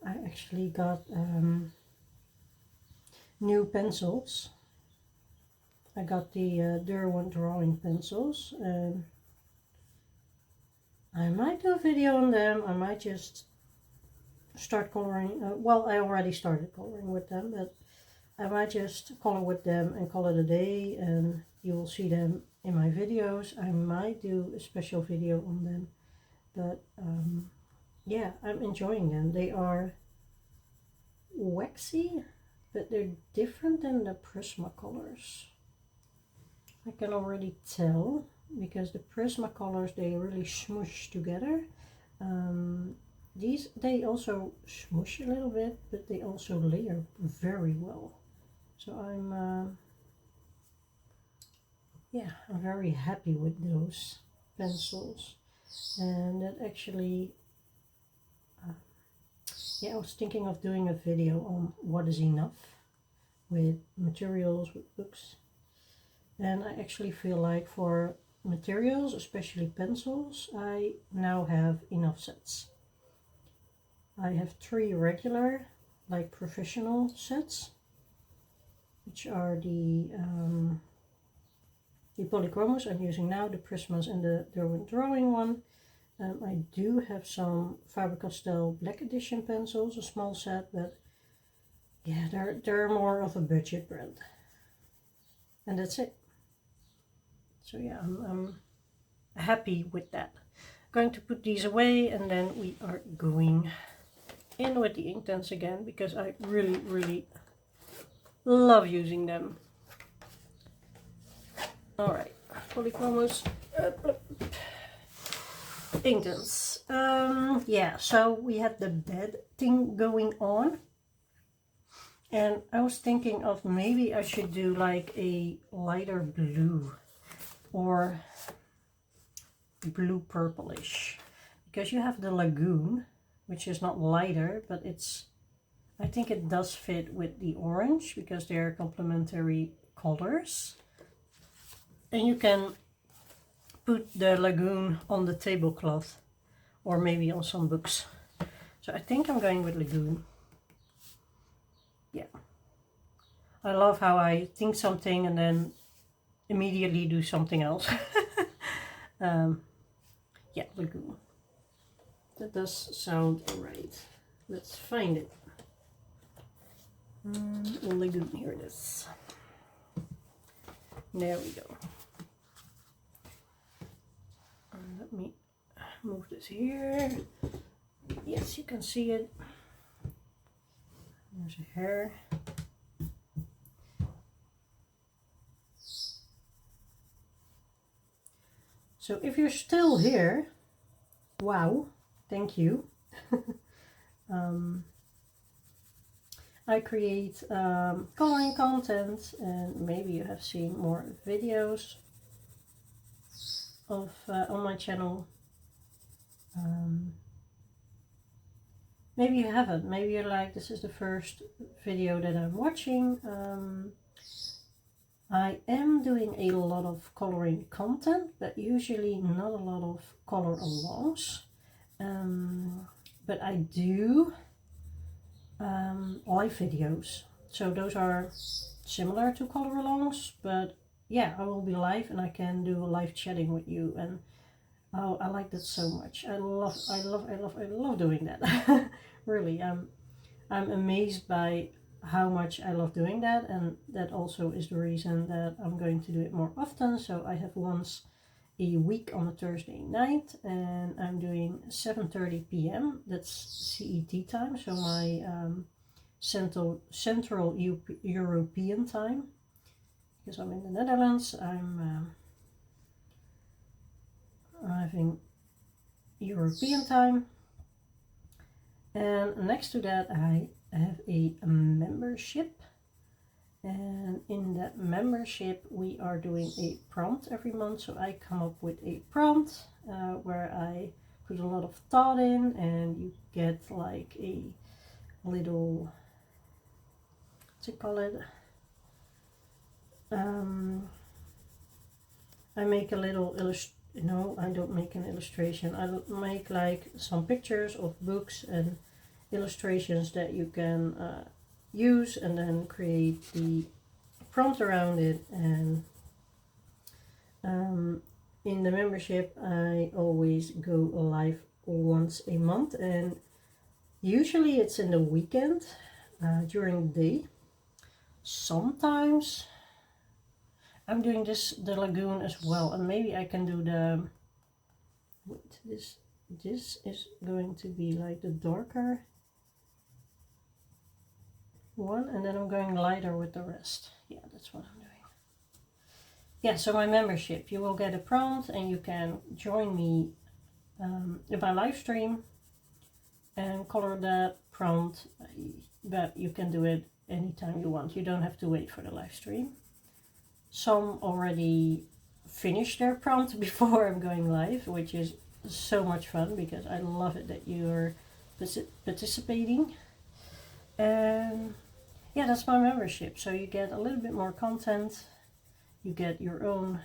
I actually got new pencils. I got the Derwent drawing pencils, and I might do a video on them. I might just start coloring. Well, I already started coloring with them, but I might just color with them and call it a day, and you will see them in my videos. I might do a special video on them, but yeah, I'm enjoying them. They are waxy, but they're different than the Prismacolors. I can already tell because the Prismacolors, they really smoosh together. These, they also smoosh a little bit, but they also layer very well. So yeah, I'm very happy with those pencils. And that actually, yeah, I was thinking of doing a video on what is enough with materials, with books. And I actually feel like for materials, especially pencils, I now have enough sets. I have 3 regular, like professional sets, which are the polychromos I'm using now, the Prismas and the Derwent drawing one. I do have some Faber-Castell Black Edition pencils, a small set, but yeah, they're more of a budget brand. And that's it. So yeah, I'm happy with that. Going to put these away, and then we are going in with the Inktense again because I really love using them. All right, polychromos, Inktense. Yeah, so we had the bed thing going on, and I was thinking of maybe I should do like a lighter blue or blue purplish, because you have the lagoon, which is not lighter, but it's, I think it does fit with the orange because they're complementary colors. And you can put the lagoon on the tablecloth or maybe on some books. So I think I'm going with lagoon. Yeah. I love how I think something and then immediately do something else. Yeah, lagoon. That does sound right. Let's find it. Lagoon, here it is. There we go. Let me move this here. Yes, you can see it. There's a hair. So if you're still here, wow, thank you. I create coloring content, and maybe you have seen more videos of on my channel. Maybe you haven't. Maybe you're like, this is the first video that I'm watching. I am doing a lot of coloring content, but usually not a lot of color alongs. But I do live videos. So those are similar to color alongs, but yeah, I will be live and I can do live chatting with you, and oh, I like that so much. I love doing that. Really, I'm amazed by how much I love doing that, and that also is the reason that I'm going to do it more often. So I have once a week on a Thursday night, and I'm doing 7:30 p.m. That's CET time, so my Central European time, because I'm in the Netherlands. I'm having European time, and next to that I have a membership, and in that membership we are doing a prompt every month. So I come up with a prompt where I put a lot of thought in, and you get like a little, what's it called, I make a little no, I don't make an illustration. I make like some pictures of books and illustrations that you can use, and then create the prompt around it. And in the membership I always go live once a month, and usually it's in the weekend during the day. Sometimes I'm doing the lagoon as well, and maybe I can do the, wait, this is going to be like the darker one, and then I'm going lighter with the rest. Yeah, that's what I'm doing. yeah, so my membership, you will get a prompt and you can join me in my live stream and color that prompt, but you can do it anytime you want. You don't have to wait for the live stream. Some already finished their prompt before I'm going live, which is so much fun because I love it that you're participating. And yeah, that's my membership. So you get a little bit more content. You get your own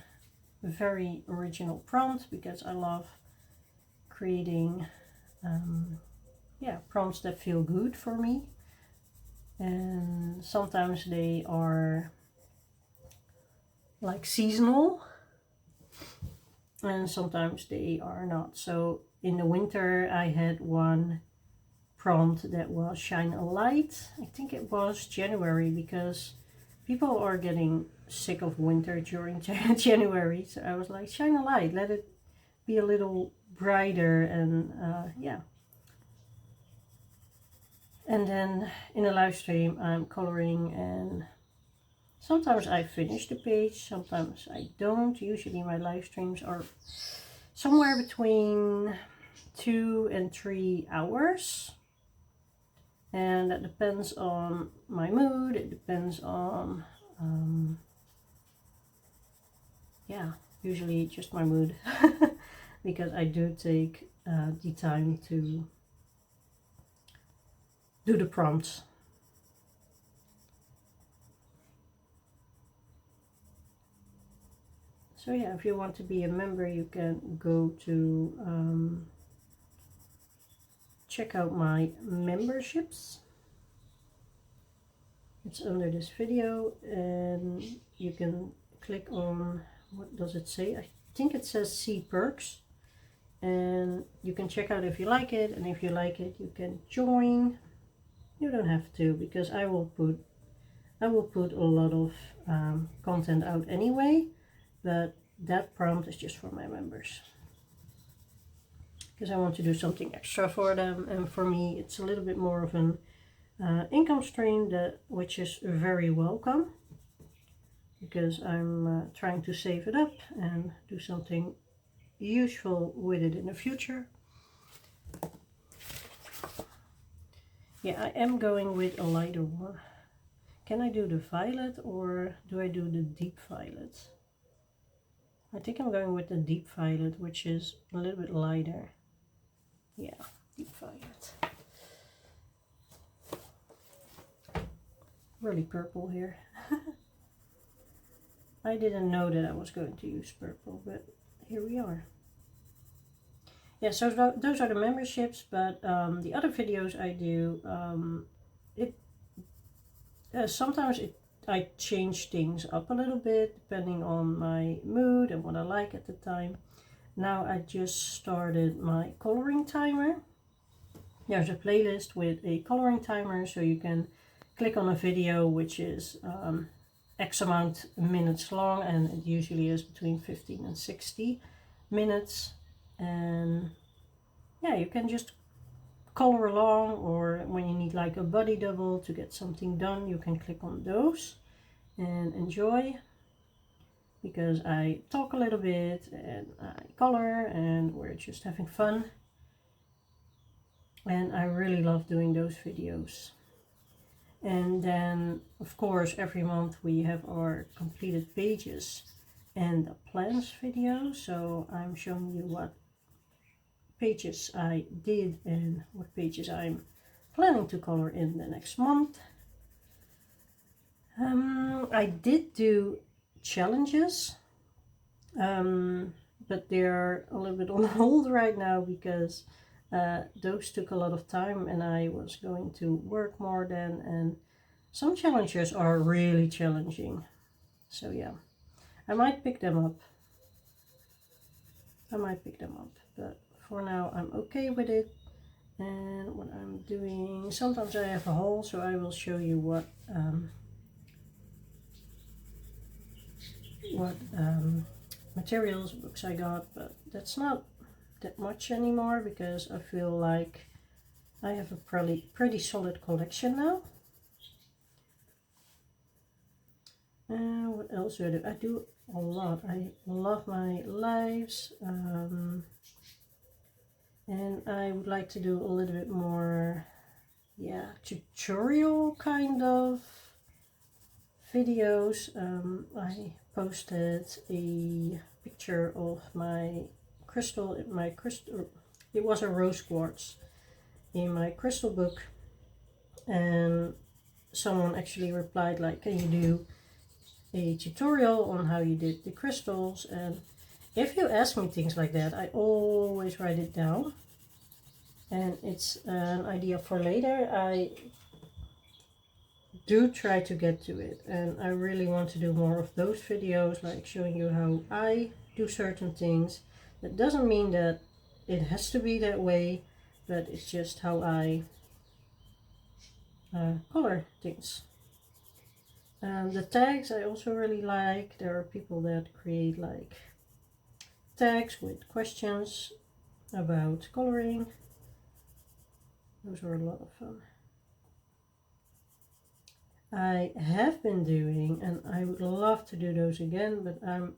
very original prompt because I love creating prompts that feel good for me. And sometimes they are like seasonal and sometimes they are not. So in the winter I had one prompt that was shine a light. I think it was January because people are getting sick of winter during January. So I was like, shine a light, let it be a little brighter. And yeah. And then in a live stream I'm coloring, and sometimes I finish the page, sometimes I don't. Usually my live streams are somewhere between 2 and 3 hours. And that depends on my mood, it depends on, yeah, usually just my mood. Because I do take the time to do the prompts. So yeah, if you want to be a member, you can go to check out my memberships. It's under this video, and you can click on, what does it say? I think it says see perks, and you can check out if you like it, and if you like it you can join. You don't have to, because I will put a lot of content out anyway, but that prompt is just for my members because I want to do something extra for them, and for me it's a little bit more of an income stream which is very welcome, because I'm trying to save it up and do something useful with it in the future. Yeah, I am going with a lighter one. Can I do the violet or do I do the deep violet? I think I'm going with the deep violet, which is a little bit lighter. Yeah, deep violet. Really purple here. I didn't know that I was going to use purple, but here we are. Yeah, so those are the memberships, but the other videos I do, sometimes I change things up a little bit depending on my mood and what I like at the time. Now I just started my coloring timer. There's a playlist with a coloring timer, so you can click on a video which is X amount minutes long, and it usually is between 15 and 60 minutes. And yeah, you can just color along, or when you need like a body double to get something done, you can click on those and enjoy, because I talk a little bit and I color and we're just having fun. And I really love doing those videos. And then of course every month we have our completed pages and a plans video, so I'm showing you what pages I did and what pages I'm planning to color in the next month. I did do challenges, but they're a little bit on hold right now because those took a lot of time and I was going to work more then, and some challenges are really challenging. So yeah, I might pick them up. But for now I'm okay with it. And what I'm doing, sometimes I have a haul, so I will show you what materials, books I got, but that's not that much anymore because I feel like I have a pretty solid collection now. And what else do I do? a lot. I love my lives, and I would like to do a little bit more, yeah, tutorial kind of videos. I posted a picture of my crystal. It was a rose quartz in my crystal book, and someone actually replied like, can you do a tutorial on how you did the crystals? And if you ask me things like that, I always write it down, and it's an idea for later. I do try to get to it, and I really want to do more of those videos, like showing you how I do certain things. That doesn't mean that it has to be that way, but it's just how I color things. The tags I also really like. There are people that create like tags with questions about coloring. Those are a lot of fun. I have been doing, and I would love to do those again, but I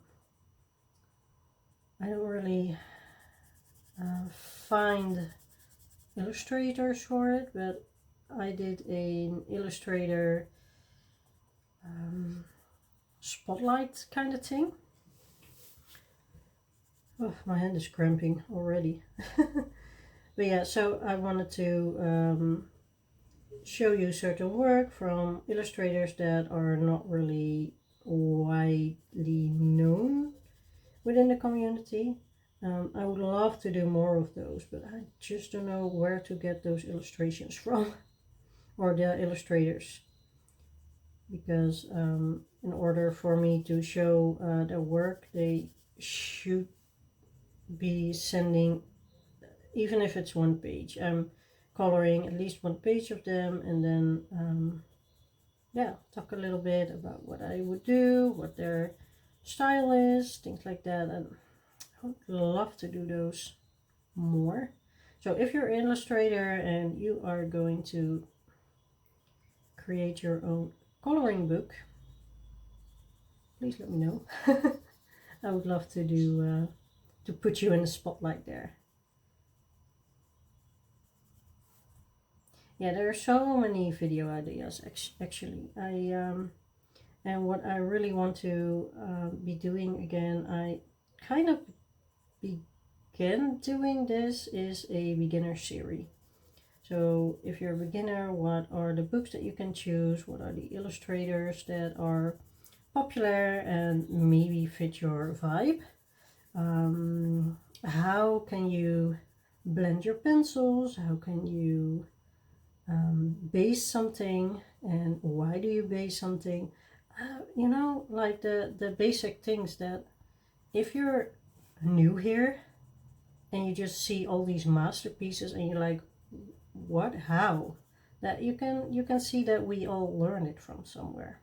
don't really find illustrators for it, but I did an Illustrator spotlight kind of thing. Oh, my hand is cramping already. But yeah, so I wanted to show you certain work from illustrators that are not really widely known within the community. I would love to do more of those, but I just don't know where to get those illustrations from or the illustrators, because in order for me to show their work, they should be sending, even if it's one page, I'm coloring at least one page of them, and then yeah, talk a little bit about what I would do, what their style is, things like that. And I would love to do those more. So if you're an illustrator and you are going to create your own coloring book, please let me know. I would love to do to put you in the spotlight there. Yeah, there are so many video ideas actually. And what I really want to be doing again, I kind of began doing this, is a beginner series. So if you're a beginner, what are the books that you can choose? What are the illustrators that are popular and maybe fit your vibe? How can you blend your pencils? How can you base something, and why do you base something? You know, like the basic things that if you're new here and you just see all these masterpieces and you're like, what, how? That you can see that we all learn it from somewhere,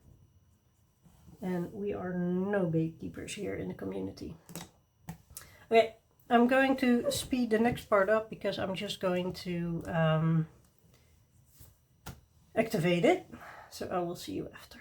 and we are no gatekeepers here in the community. Okay, I'm going to speed the next part up because I'm just going to activate it. So I will see you after.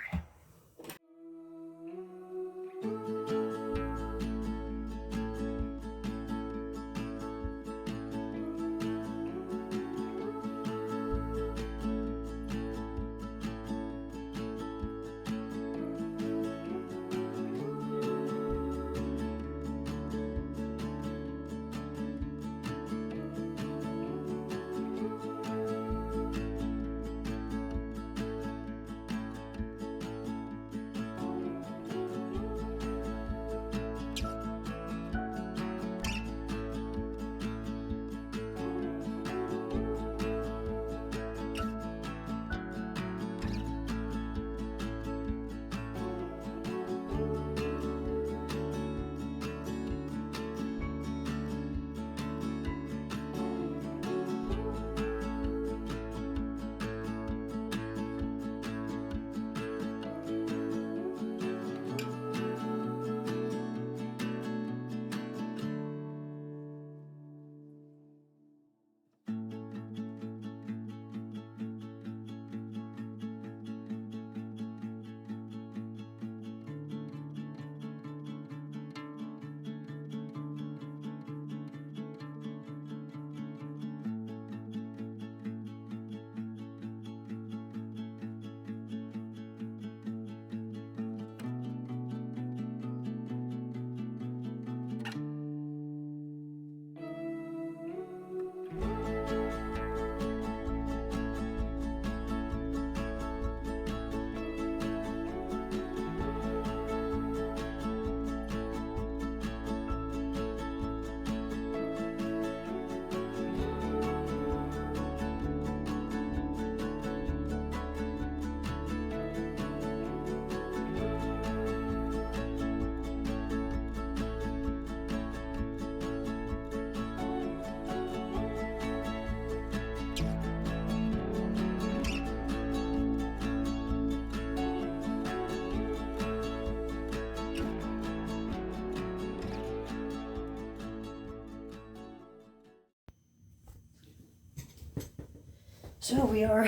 So we are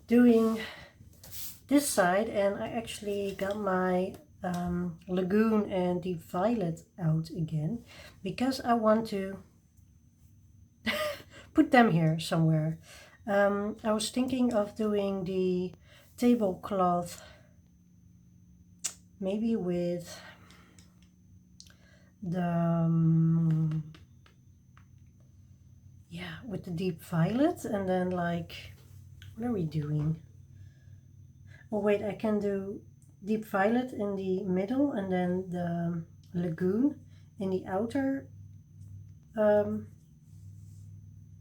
doing this side, and I actually got my Lagoon and Deep Violet out again because I want to put them here somewhere. I was thinking of doing the tablecloth maybe with the yeah, with the Deep Violet, and then like, what are we doing? Oh wait, I can do Deep Violet in the middle and then the Lagoon in the outer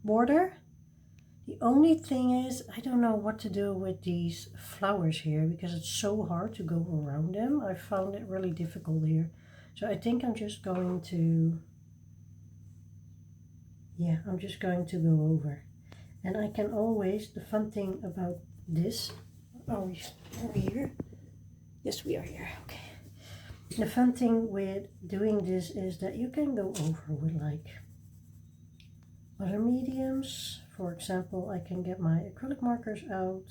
border. The only thing is, I don't know what to do with these flowers here because it's so hard to go around them. I found it really difficult here. So I think I'm just going to, yeah, I'm just going to go over. And I can always, the fun thing about this, are we here? Yes, we are here, okay. The fun thing with doing this is that you can go over with like other mediums. For example, I can get my acrylic markers out.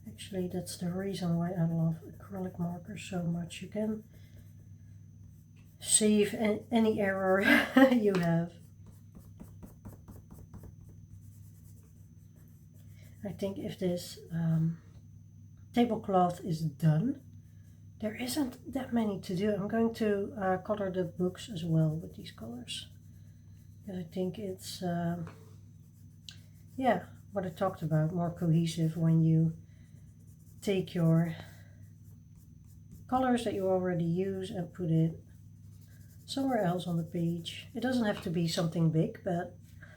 Actually, that's the reason why I love acrylic markers so much. You can save any error you have. I think if this tablecloth is done, there isn't that many to do. I'm going to color the books as well with these colors. Because I think it's, yeah, what I talked about, more cohesive when you take your colors that you already use and put it somewhere else on the page. It doesn't have to be something big, but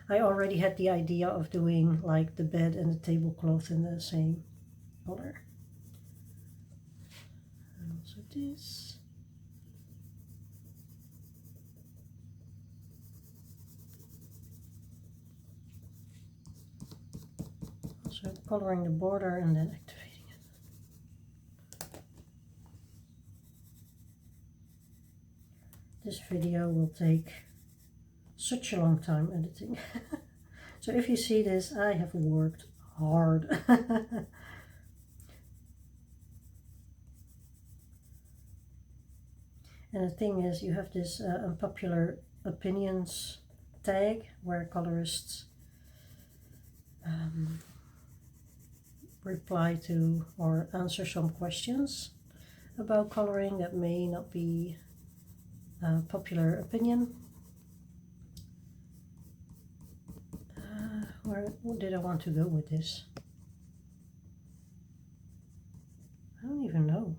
I already had the idea of doing like the bed and the tablecloth in the same color. And also this. Also coloring the border and then activating it. This video will take such a long time editing. So if you see this, I have worked hard. And the thing is, you have this unpopular opinions tag where colorists reply to or answer some questions about coloring that may not be a popular opinion. Where did I want to go with this? I don't even know.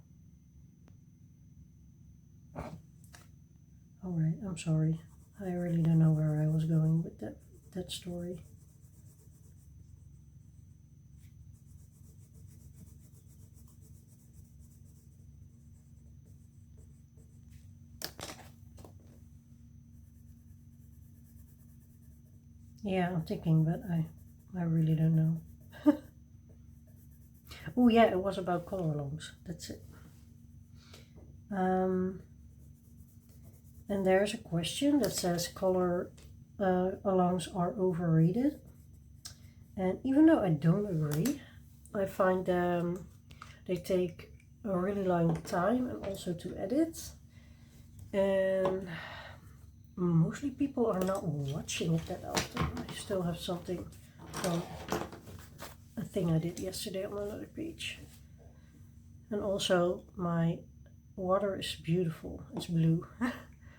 Alright, I'm sorry. I really don't know where I was going with that story. Yeah, I'm thinking, but I really don't know. Oh yeah, it was about color alongs. That's it. And there's a question that says color alongs are overrated. And even though I don't agree, I find they take a really long time and also to edit. And mostly people are not watching it that often. I still have something from a thing I did yesterday on another page. And also my water is beautiful. It's blue.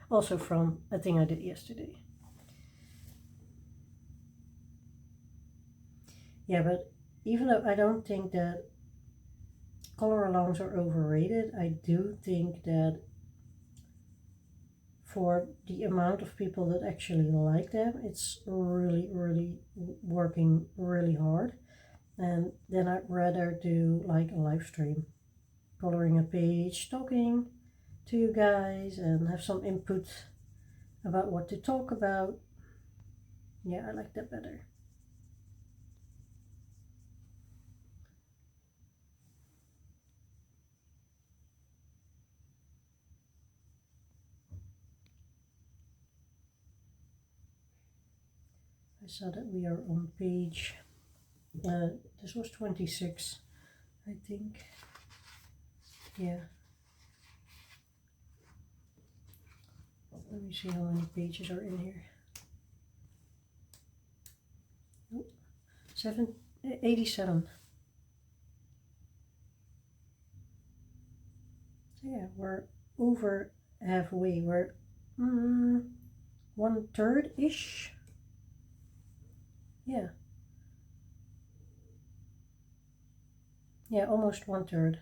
Also from a thing I did yesterday. Yeah, but even though I don't think that color alongs are overrated, I do think that for the amount of people that actually like them, it's really working really hard. And then I'd rather do like a live stream, coloring a page, talking to you guys and have some input about what to talk about. Yeah, I like that better. I saw that we are on page, this was 26, I think. Yeah. Let me see how many pages are in here. 87. So yeah, we're over halfway. We're 1/3 ish. Yeah. Yeah, almost 1/3.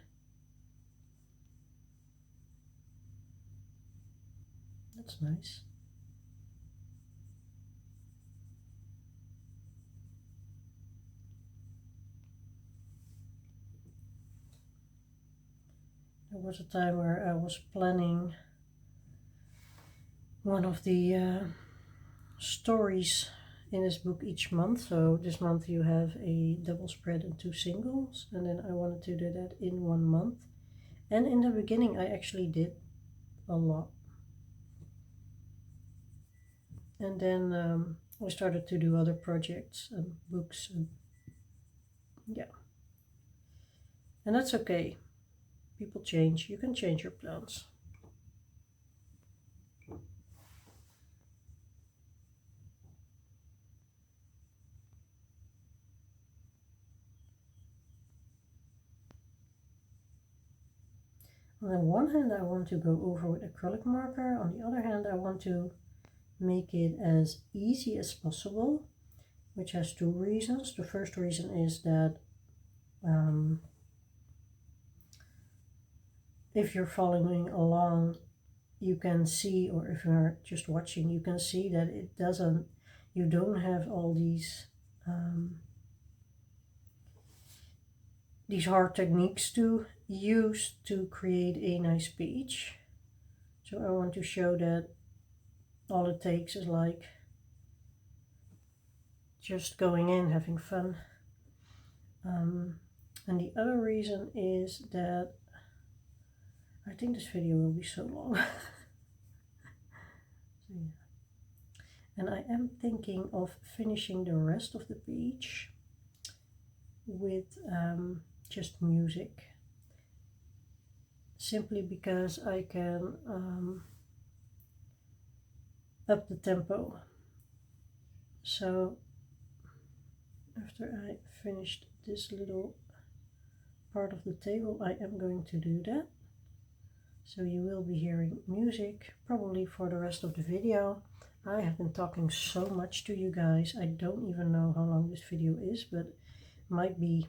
That's nice. There was a time where I was planning one of the stories in this book each month. So this month you have a double spread and 2 singles, and then I wanted to do that in 1 month. And in the beginning I actually did a lot. And then I started to do other projects and books, and yeah. And that's okay. People change. You can change your plans. On the one hand, I want to go over with acrylic marker. On the other hand, I want to make it as easy as possible, which has 2 reasons. The first reason is that if you're following along, you can see, or if you're just watching, you can see that you don't have all these hard techniques to use to create a nice page. So I want to show that all it takes is like just going in, having fun. And the other reason is that I think this video will be so long. So, yeah. And I am thinking of finishing the rest of the page with just music, simply because I can up the tempo. So after I finished this little part of the table, I am going to do that. So you will be hearing music probably for the rest of the video. I have been talking so much to you guys. I don't even know how long this video is, but it might be,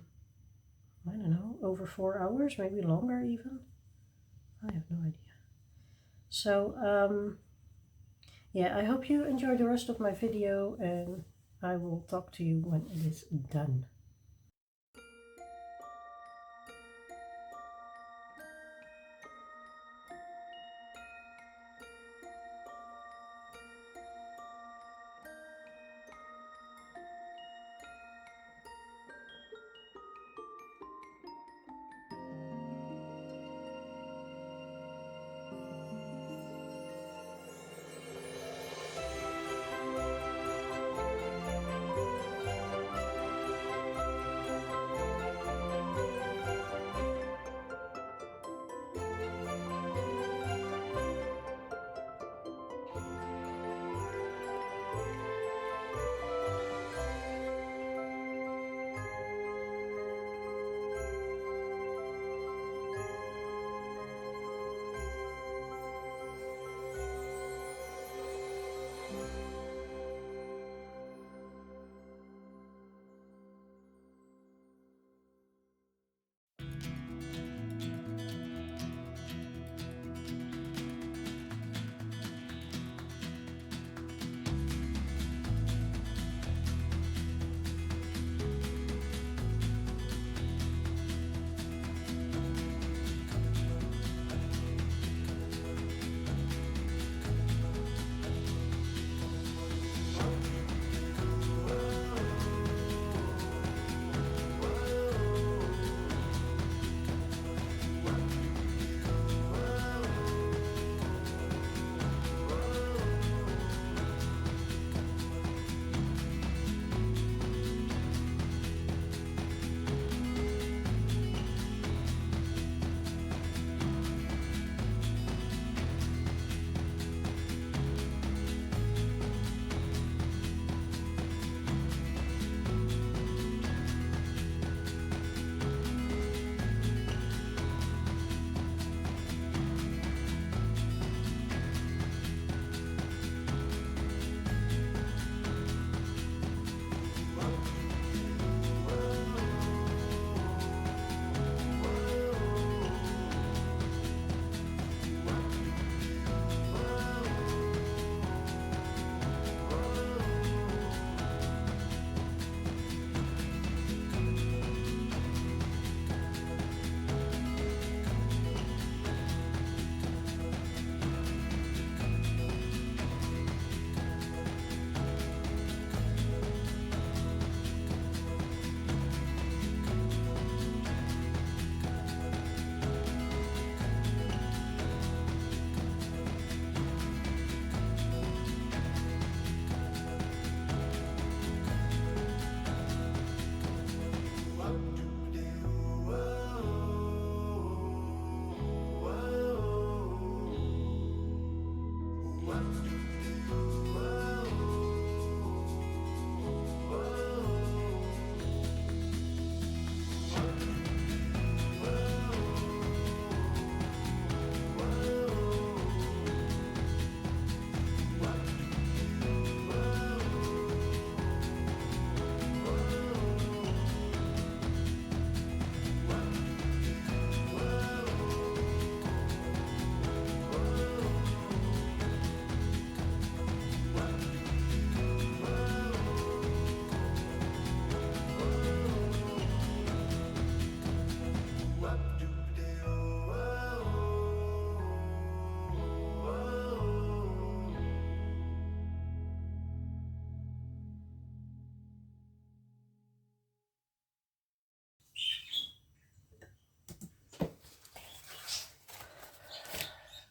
I don't know, over 4 hours, maybe longer even. I have no idea. So yeah, I hope you enjoy the rest of my video, and I will talk to you when it is done.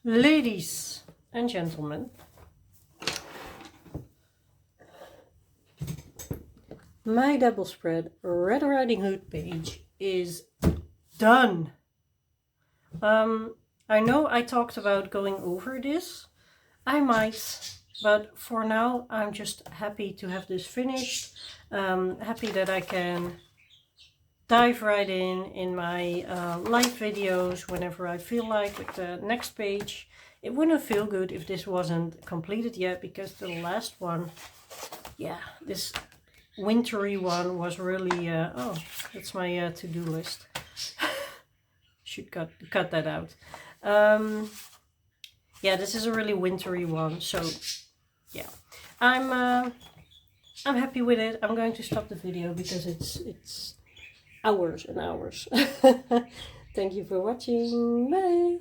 Ladies and gentlemen, my double spread Red Riding Hood page is done. I know I talked about going over this. I might, but for now I'm just happy to have this finished. Happy that I can dive right in my live videos whenever I feel like with the next page. It wouldn't feel good if this wasn't completed yet, because the last one, yeah, this wintry one was really, oh, that's my to-do list. Should cut that out. Yeah, this is a really wintry one, so yeah, I'm happy with it. I'm going to stop the video because it's hours and hours. Thank you for watching. Bye.